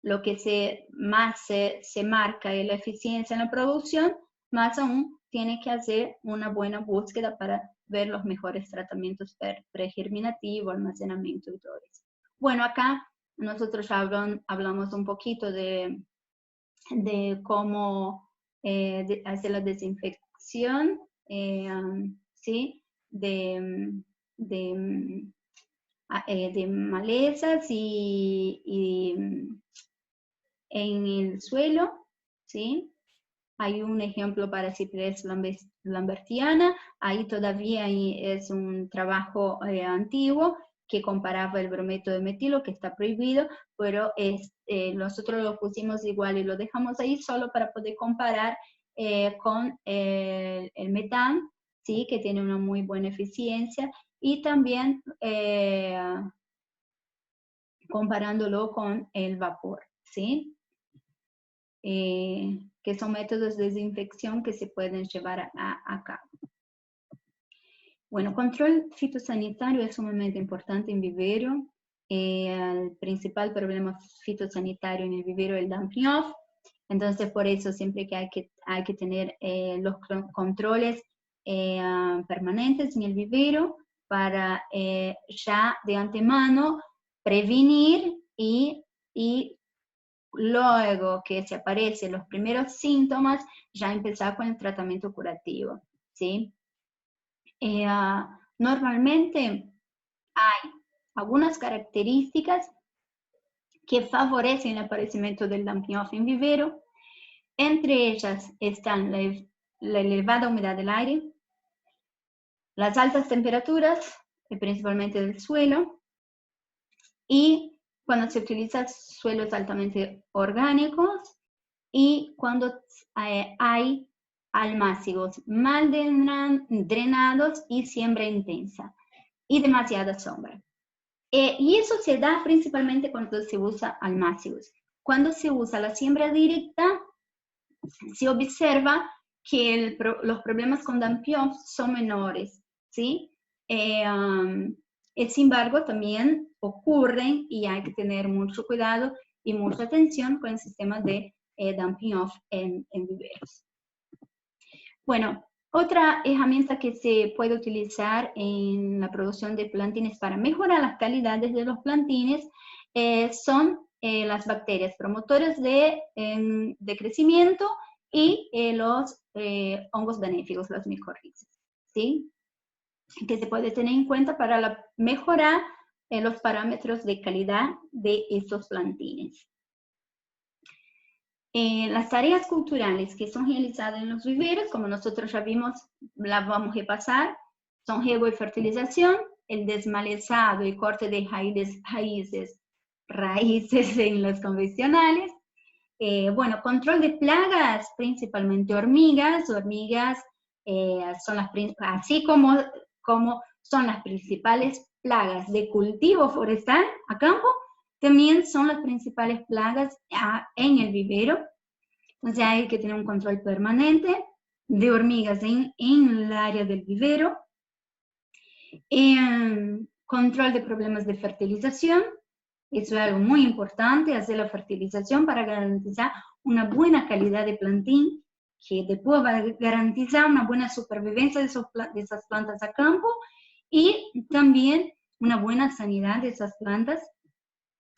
Lo que más se marca es la eficiencia en la producción, más aún tiene que hacer una buena búsqueda para ver los mejores tratamientos pregerminativo, almacenamiento y todo eso. Bueno, acá nosotros ya hablamos un poquito de cómo hacer la desinfección, ¿sí? de malezas y en el suelo, ¿sí? Hay un ejemplo para Cypres lambertiana, ahí todavía es un trabajo antiguo que comparaba el brometo de metilo, que está prohibido, pero nosotros lo pusimos igual y lo dejamos ahí solo para poder comparar con el metán, ¿sí? Que tiene una muy buena eficiencia, y también comparándolo con el vapor, ¿sí? Que son métodos de desinfección que se pueden llevar a cabo. Bueno, control fitosanitario es sumamente importante en vivero. El principal problema fitosanitario en el vivero es el dumping off. Entonces, por eso siempre que hay que tener los controles permanentes en el vivero para ya de antemano prevenir y luego que se aparecen los primeros síntomas, ya empezar con el tratamiento curativo, ¿sí? Normalmente hay algunas características que favorecen el aparecimiento del dumping off en vivero. Entre ellas están la elevada humedad del aire, las altas temperaturas, principalmente del suelo, y cuando se utilizan suelos altamente orgánicos, y cuando hay almácigos mal drenados y siembra intensa y demasiada sombra. Y eso se da principalmente cuando se usa almácigos. Cuando se usa la siembra directa, se observa que los problemas con dumping off son menores, ¿sí? Sin embargo, también ocurren y hay que tener mucho cuidado y mucha atención con el sistema de dumping off en viveros. Bueno, otra herramienta que se puede utilizar en la producción de plantines para mejorar las calidades de los plantines son las bacterias promotoras de crecimiento y los hongos benéficos, los micorrizas, ¿sí? Que se puede tener en cuenta para mejorar los parámetros de calidad de estos plantines. Las tareas culturales que son realizadas en los viveros, como nosotros ya vimos, las vamos a repasar, son riego y fertilización, el desmalezado y corte de raíces en los convencionales. Bueno, control de plagas, principalmente hormigas. Hormigas son así como son las principales plagas de cultivo forestal a campo, también son las principales plagas en el vivero. O sea, hay que tener un control permanente de hormigas en el área del vivero. Control de problemas de fertilización. Eso es algo muy importante, hacer la fertilización para garantizar una buena calidad de plantín, que después va a garantizar una buena supervivencia de esas plantas a campo y también una buena sanidad de esas plantas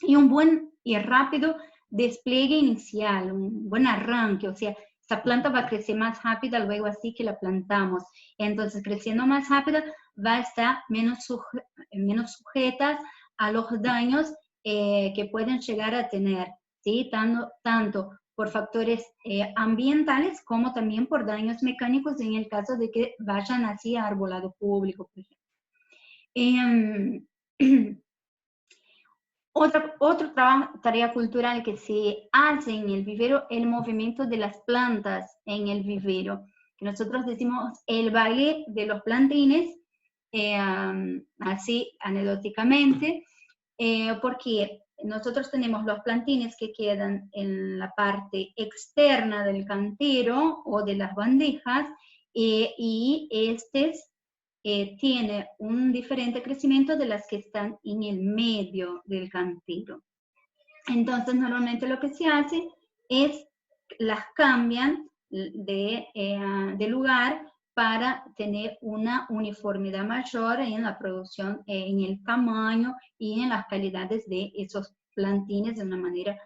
y un buen y rápido despliegue inicial, un buen arranque, o sea, esa planta va a crecer más rápida luego así que la plantamos. Entonces, creciendo más rápido, va a estar menos sujetas a los daños que pueden llegar a tener, ¿sí? Tanto por factores ambientales como también por daños mecánicos en el caso de que vayan así a arbolado público, por ejemplo. Otra tarea cultural que se hace en el vivero es el movimiento de las plantas en el vivero, que nosotros decimos el baile de los plantines, así anecdóticamente, porque nosotros tenemos los plantines que quedan en la parte externa del cantero o de las bandejas, y tiene un diferente crecimiento de las que están en el medio del cantero. Entonces, normalmente lo que se hace es las cambian de lugar para tener una uniformidad mayor en la producción, en el tamaño y en las calidades de esos plantines de una manera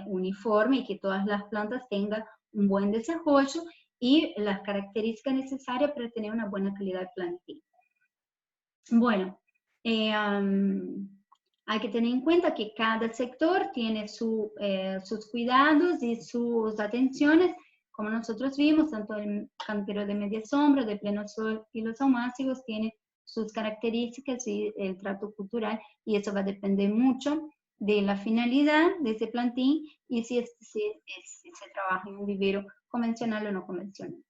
uniforme y que todas las plantas tengan un buen desarrollo y las características necesarias para tener una buena calidad de plantín. Bueno, hay que tener en cuenta que cada sector tiene sus cuidados y sus atenciones, como nosotros vimos, tanto el cantero de media sombra, de pleno sol y los aumácigos tienen sus características y el trato cultural, y eso va a depender mucho de la finalidad de ese plantín y si se trabaja en un vivero convencional o no convencional.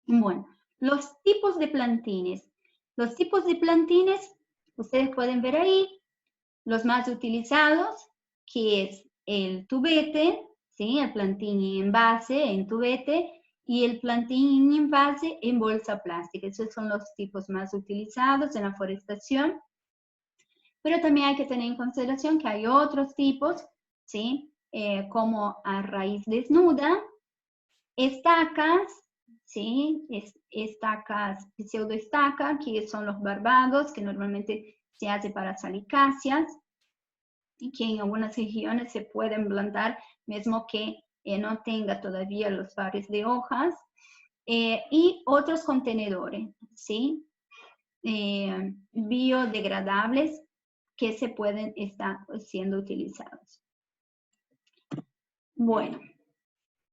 Bueno, los tipos de plantines. Los tipos de plantines, ustedes pueden ver ahí, los más utilizados, que es el tubete, ¿sí? El plantín en envase, en tubete, y el plantín en envase en bolsa plástica. Esos son los tipos más utilizados en la forestación. Pero también hay que tener en consideración que hay otros tipos, ¿sí? Como a raíz desnuda, estacas, ¿sí? Estacas, pseudoestaca, que son los barbados, que normalmente se hace para salicáceas, y que en algunas regiones se pueden plantar, mismo que no tenga todavía los pares de hojas, y otros contenedores, ¿sí? Biodegradables que se pueden estar siendo utilizados. Bueno,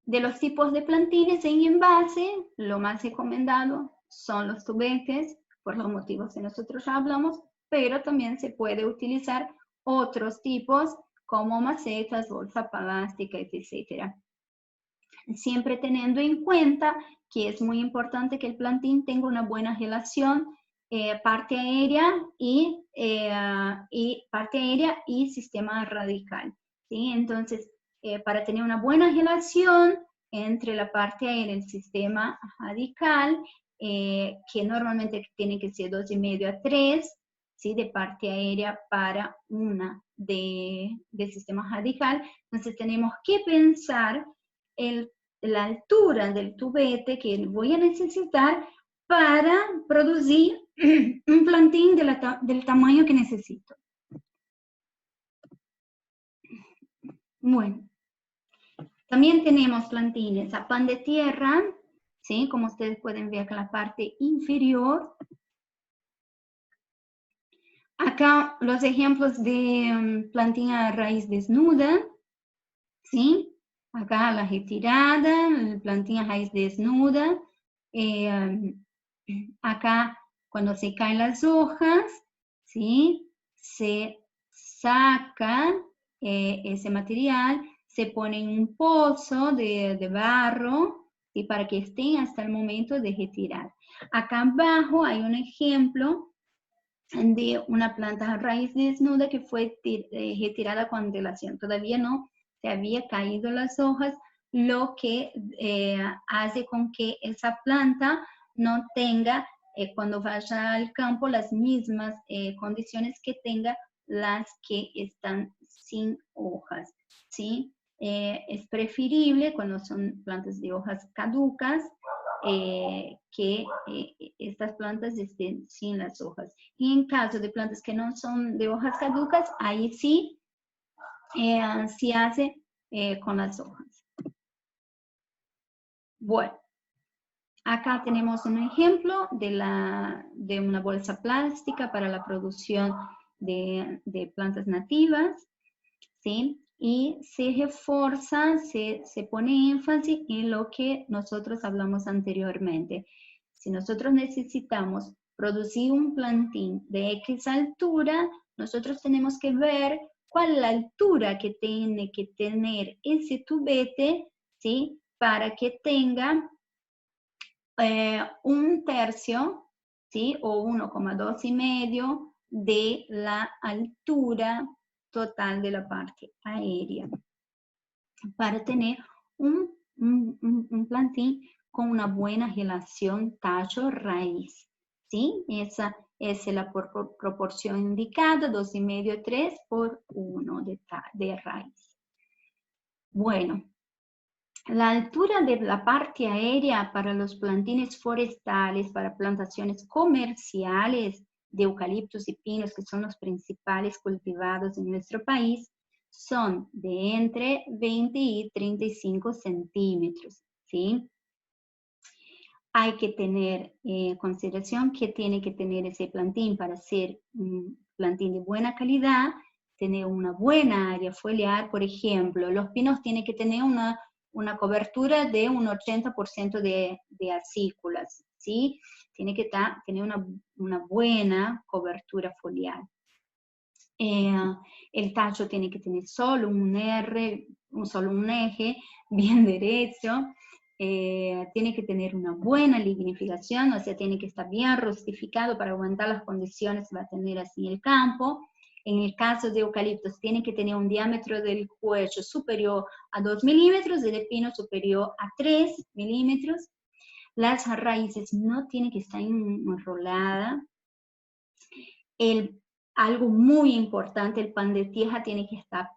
de los tipos de plantines en envase, lo más recomendado son los tubetes, por los motivos que nosotros ya hablamos, pero también se puede utilizar otros tipos como macetas, bolsa plástica, etc. Siempre teniendo en cuenta que es muy importante que el plantín tenga una buena relación parte aérea y sistema radical, ¿sí? Entonces, para tener una buena relación entre la parte aérea y el sistema radical, que normalmente tiene que ser 2,5 a 3, ¿sí? De parte aérea para una de sistema radical. Entonces tenemos que pensar la altura del tubete que voy a necesitar para producir un plantín del tamaño que necesito. Bueno, también tenemos plantines a pan de tierra, ¿sí? Como ustedes pueden ver acá en la parte inferior. Acá los ejemplos de plantín a raíz desnuda, ¿sí? Acá la retirada, el plantín a raíz desnuda. Acá cuando se caen las hojas, ¿sí? Se saca ese material, se pone en un pozo de barro, ¿sí? Para que estén hasta el momento de retirar. Acá abajo hay un ejemplo de una planta a raíz desnuda que fue retirada con antelación. Todavía no se había caído las hojas, lo que hace con que esa planta no tenga, cuando vaya al campo, las mismas condiciones que tenga las que están sin hojas, ¿sí? Es preferible cuando son plantas de hojas caducas, que estas plantas estén sin las hojas. Y en caso de plantas que no son de hojas caducas, ahí sí se hace con las hojas. Bueno, acá tenemos un ejemplo de una bolsa plástica para la producción de plantas nativas, ¿sí? Y se refuerza, se pone énfasis en lo que nosotros hablamos anteriormente. Si nosotros necesitamos producir un plantín de X altura, nosotros tenemos que ver cuál es la altura que tiene que tener ese tubete, ¿sí? Para que tenga un tercio, ¿sí? O 1,2 y medio de la altura total de la parte aérea, para tener un plantín con una buena relación tallo-raíz, ¿sí? Esa es la proporción indicada, 2,5, 3 por 1 de raíz. Bueno, la altura de la parte aérea para los plantines forestales, para plantaciones comerciales de eucaliptos y pinos, que son los principales cultivados en nuestro país, son de entre 20 y 35 centímetros, ¿sí? Hay que tener en consideración que tiene que tener ese plantín para ser un plantín de buena calidad, tener una buena área foliar. Por ejemplo, los pinos tienen que tener una cobertura de un 80% de acículas, ¿sí? Tiene que tener una buena cobertura foliar. El tallo tiene que tener solo un eje bien derecho. Tiene que tener una buena lignificación, o sea, tiene que estar bien rustificado para aguantar las condiciones que va a tener así el campo. En el caso de eucaliptos, tiene que tener un diámetro del cuello superior a 2 milímetros y de pino superior a 3 milímetros. Las raíces no tienen que estar enroladas. Algo muy importante, el pan de tierra tiene que estar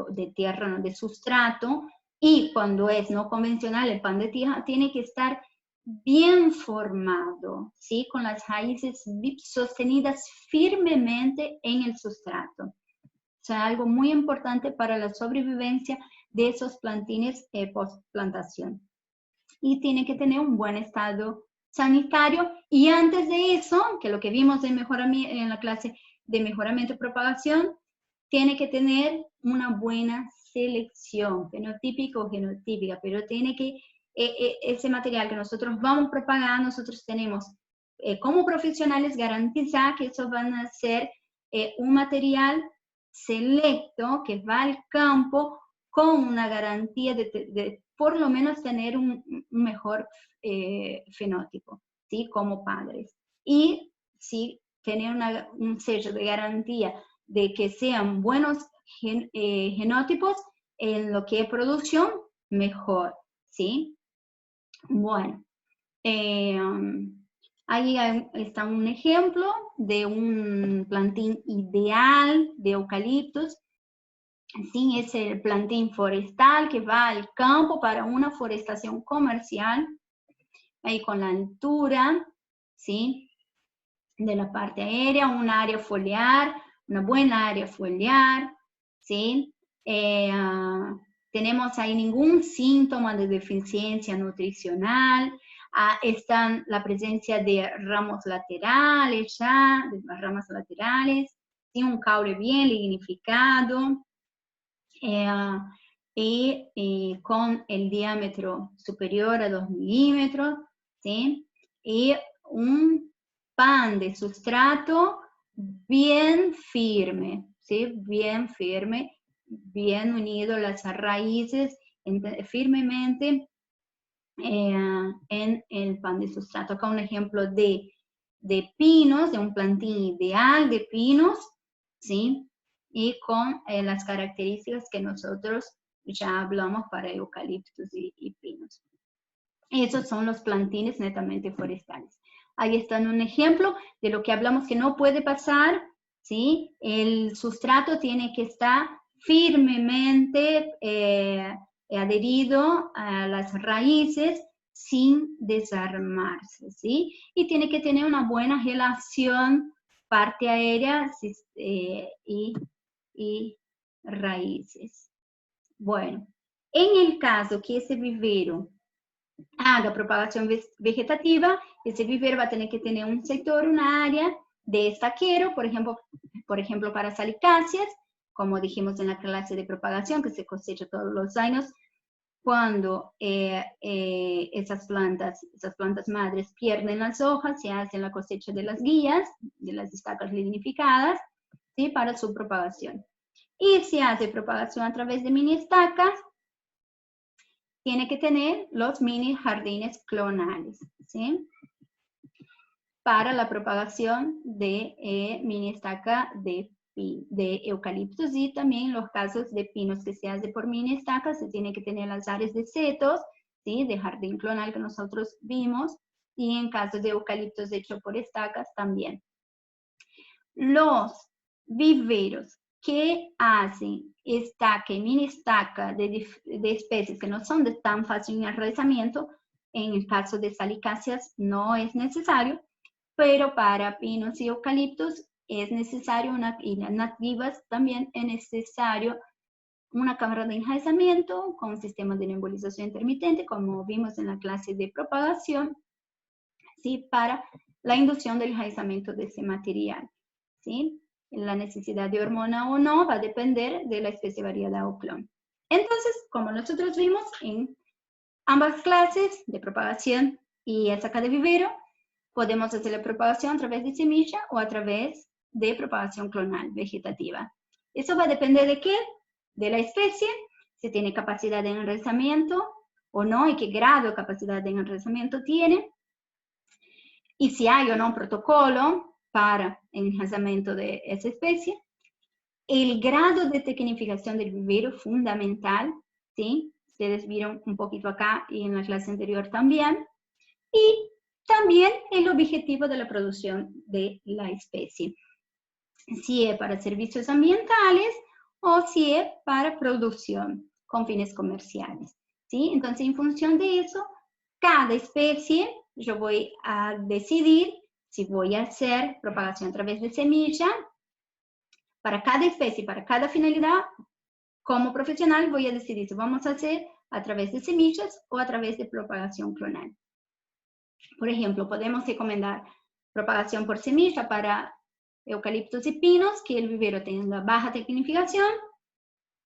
de tierra, no de sustrato, y cuando es no convencional, el pan de tierra tiene que estar bien formado, ¿sí? Con las raíces sostenidas firmemente en el sustrato. O sea, algo muy importante para la sobrevivencia de esos plantines post-plantación. Y tiene que tener un buen estado sanitario, y antes de eso, que lo que vimos en la clase de mejoramiento y propagación, tiene que tener una buena selección, fenotípica o genotípica, pero tiene que, ese material que nosotros vamos a propagar, nosotros tenemos como profesionales garantizar que eso van a ser un material selecto que va al campo con una garantía de por lo menos tener un mejor fenótipo, ¿sí? Como padres. Y sí, tener un sello de garantía de que sean buenos genotipos en lo que es producción, mejor, ¿sí? Bueno, Ahí está un ejemplo de un plantín ideal de eucaliptos. Sí, es el plantín forestal que va al campo para una forestación comercial, ahí con la altura, ¿sí? De la parte aérea, un área foliar, una buena área foliar, ¿sí? Tenemos ahí ningún síntoma de deficiencia nutricional, están la presencia de ramos laterales ya, de las ramas laterales, ¿sí? Un caule bien lignificado, y con el diámetro superior a 2 milímetros, ¿sí? Y un pan de sustrato bien firme, ¿sí? Bien firme, bien unido las raíces firmemente en el pan de sustrato. Acá un ejemplo de pinos, de un plantín ideal de pinos, ¿sí? Y con las características que nosotros ya hablamos para eucaliptos y pinos. Esos son los plantines netamente forestales. Ahí está un ejemplo de lo que hablamos que no puede pasar, ¿sí? El sustrato tiene que estar firmemente adherido a las raíces sin desarmarse, ¿sí? Y tiene que tener una buena relación parte aérea y raíces. Bueno, en el caso que ese vivero haga propagación vegetativa, ese vivero va a tener que tener un sector, una área de estaquero, por ejemplo para salicáceas, como dijimos en la clase de propagación, que se cosecha todos los años, cuando esas plantas madres pierden las hojas, se hace la cosecha de las guías, de las estacas lignificadas, ¿sí? Para su propagación. Y se hace propagación a través de mini estacas, tiene que tener los mini jardines clonales, ¿sí? Para la propagación de mini estaca de eucaliptos, y también los casos de pinos que se hace por mini estacas, se tiene que tener las áreas de setos, ¿sí? De jardín clonal que nosotros vimos, y en casos de eucaliptos hecho por estacas también. Los viveros que hacen estaca y mini estaca de especies que no son de tan fácil enraizamiento, en el caso de salicáceas no es necesario, pero para pinos y eucaliptos es necesario, y las nativas también es necesario una cámara de enraizamiento con un sistema de nebulización intermitente, como vimos en la clase de propagación, ¿sí? Para la inducción del enraizamiento de ese material, ¿sí? La necesidad de hormona o no va a depender de la especie variada o clon. Entonces, como nosotros vimos en ambas clases de propagación y estaca de vivero, podemos hacer la propagación a través de semilla o a través de propagación clonal vegetativa. Eso va a depender de qué? De la especie, si tiene capacidad de enraizamiento o no, y qué grado de capacidad de enraizamiento tiene, y si hay o no un protocolo para el enraizamiento de esa especie, el grado de tecnificación del vivero fundamental, ¿sí? Ustedes vieron un poquito acá y en la clase anterior también, y también el objetivo de la producción de la especie, si es para servicios ambientales o si es para producción con fines comerciales, ¿sí? Entonces, en función de eso, cada especie, yo voy a decidir si voy a hacer propagación a través de semilla. Para cada especie, para cada finalidad, como profesional voy a decidir si vamos a hacer a través de semillas o a través de propagación clonal. Por ejemplo, podemos recomendar propagación por semilla para eucaliptos y pinos, que el vivero tenga baja tecnificación,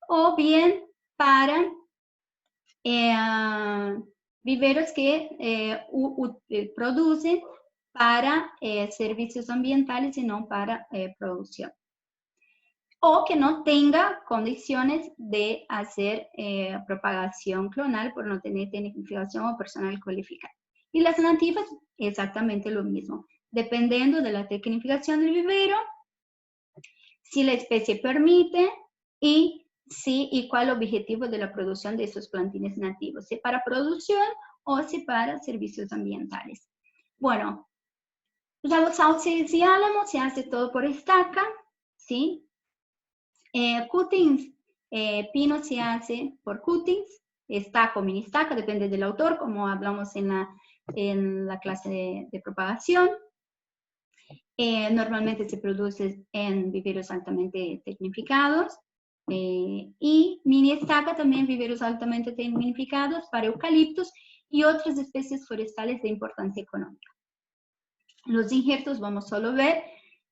o bien para viveros que producen para servicios ambientales y no para producción. O que no tenga condiciones de hacer propagación clonal por no tener tecnificación o personal cualificado. Y las nativas, exactamente lo mismo. Dependiendo de la tecnificación del vivero, si la especie permite y cuál el objetivo de la producción de esos plantines nativos, si para producción o si para servicios ambientales. Bueno, Los sauces y álamos se hace todo por estaca, ¿sí? Cuttings, pino se hace por cuttings, estaca o mini estaca, depende del autor, como hablamos en la clase de propagación. Normalmente se produce en viveros altamente tecnificados. Y mini estaca también viveros altamente tecnificados para eucaliptos y otras especies forestales de importancia económica. Los injertos vamos solo a ver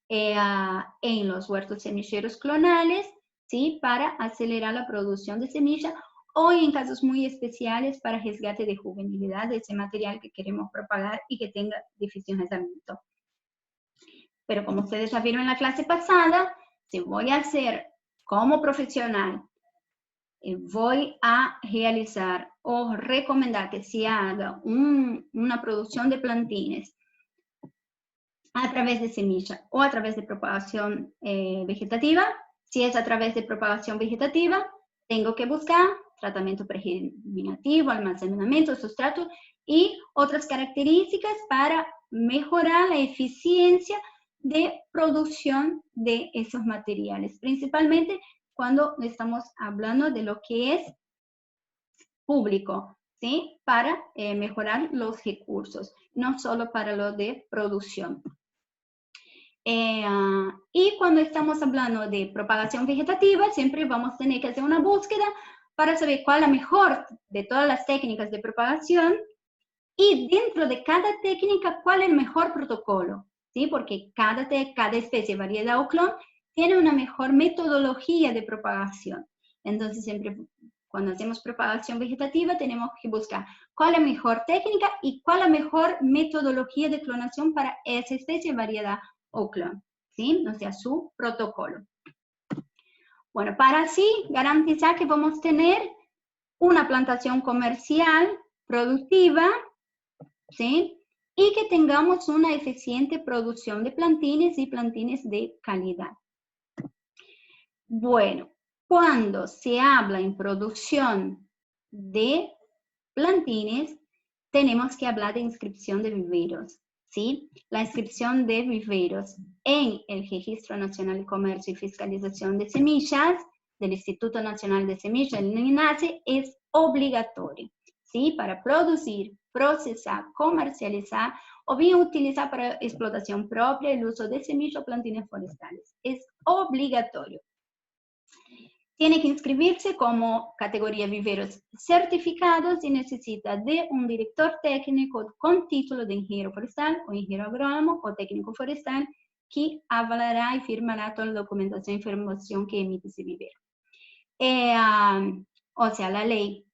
en los huertos semilleros clonales, ¿sí? Para acelerar la producción de semilla o en casos muy especiales para rescate de juvenilidad de ese material que queremos propagar y que tenga difícil lanzamiento. Pero como ustedes ya vieron en la clase pasada, si voy a hacer como profesional, voy a realizar o recomendar que se haga una producción de plantines a través de semilla o a través de propagación vegetativa. Si es a través de propagación vegetativa, tengo que buscar tratamiento pregerminativo, almacenamiento, sustrato y otras características para mejorar la eficiencia de producción de esos materiales, principalmente cuando estamos hablando de lo que es público, ¿sí? Para mejorar los recursos, no solo para lo de producción. Y cuando estamos hablando de propagación vegetativa, siempre vamos a tener que hacer una búsqueda para saber cuál es la mejor de todas las técnicas de propagación y dentro de cada técnica cuál es el mejor protocolo, ¿sí? Porque cada especie, variedad o clon tiene una mejor metodología de propagación. Entonces siempre cuando hacemos propagación vegetativa tenemos que buscar cuál es la mejor técnica y cuál es la mejor metodología de clonación para esa especie, variedad o clon, ¿sí? O sea, su protocolo. Bueno, para así garantizar que vamos a tener una plantación comercial, productiva, ¿sí? Y que tengamos una eficiente producción de plantines y plantines de calidad. Bueno, cuando se habla en producción de plantines, tenemos que hablar de inscripción de viveros, ¿sí? La inscripción de viveros en el Registro Nacional de Comercio y Fiscalización de Semillas del Instituto Nacional de Semillas, el INASE, es obligatorio, ¿sí? Para producir, procesar, comercializar o bien utilizar para explotación propia el uso de semillas o plantines forestales. Es obligatorio. Tiene que inscribirse como categoría viveros certificados y necesita de un director técnico con título de ingeniero forestal o ingeniero agrónomo o técnico forestal que avalará y firmará toda la documentación e información que emite ese vivero. O sea, la ley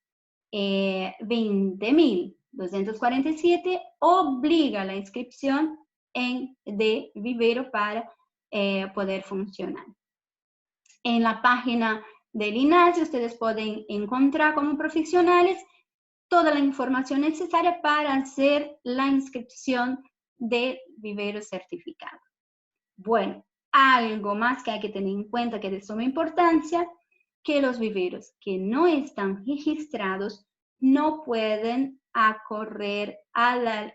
20.247 obliga la inscripción de vivero para poder funcionar. En la página del INASE ustedes pueden encontrar como profesionales toda la información necesaria para hacer la inscripción de vivero certificado. Bueno, algo más que hay que tener en cuenta que es de suma importancia, que los viveros que no están registrados no pueden acorrer a la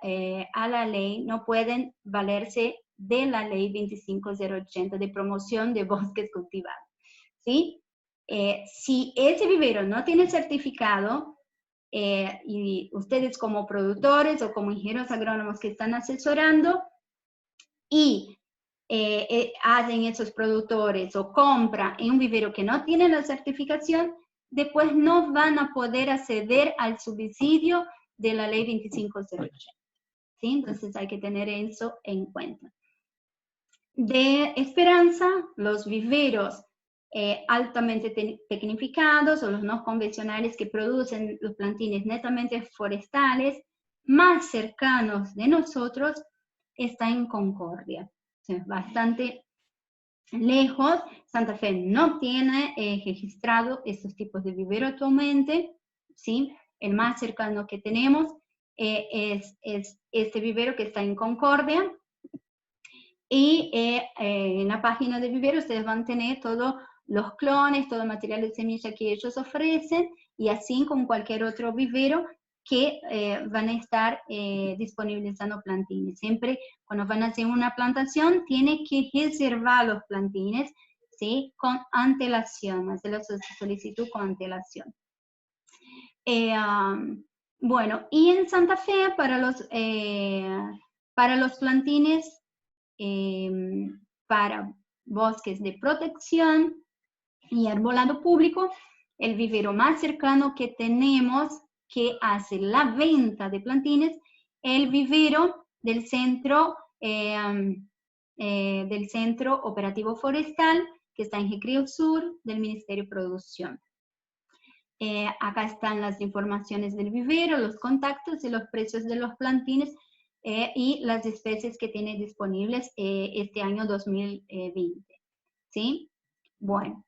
ley, no pueden valerse de la ley 25080 de promoción de bosques cultivados, ¿sí? Si ese vivero no tiene certificado y ustedes como productores o como ingenieros agrónomos que están asesorando y hacen esos productores o compran en un vivero que no tiene la certificación, después no van a poder acceder al subsidio de la ley 25080. ¿Sí? Entonces hay que tener eso en cuenta. De esperanza, los viveros altamente tecnificados o los no convencionales que producen los plantines netamente forestales más cercanos de nosotros está en Concordia. O sea, bastante lejos. Santa Fe no tiene registrado estos tipos de vivero actualmente, ¿sí? El más cercano que tenemos es este vivero que está en Concordia. Y en la página de vivero ustedes van a tener todos los clones, todo el material de semilla que ellos ofrecen, y así con cualquier otro vivero que van a estar disponibilizando plantines. Siempre cuando van a hacer una plantación, tiene que reservar los plantines, ¿sí? Con antelación, hacer la solicitud con antelación. Bueno, y en Santa Fe, para los plantines para bosques de protección y arbolado público, el vivero más cercano que tenemos que hace la venta de plantines, el vivero del Centro Operativo Forestal, que está en Recreo Sur, del Ministerio de Producción. Acá están las informaciones del vivero, los contactos y los precios de los plantines y las especies que tiene disponibles este año 2020. ¿Sí? Bueno,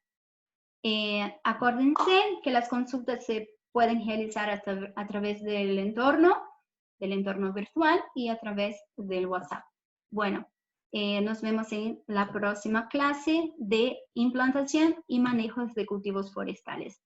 acuérdense que las consultas se pueden realizar a través del entorno virtual y a través del WhatsApp. Bueno, nos vemos en la próxima clase de implantación y manejos de cultivos forestales.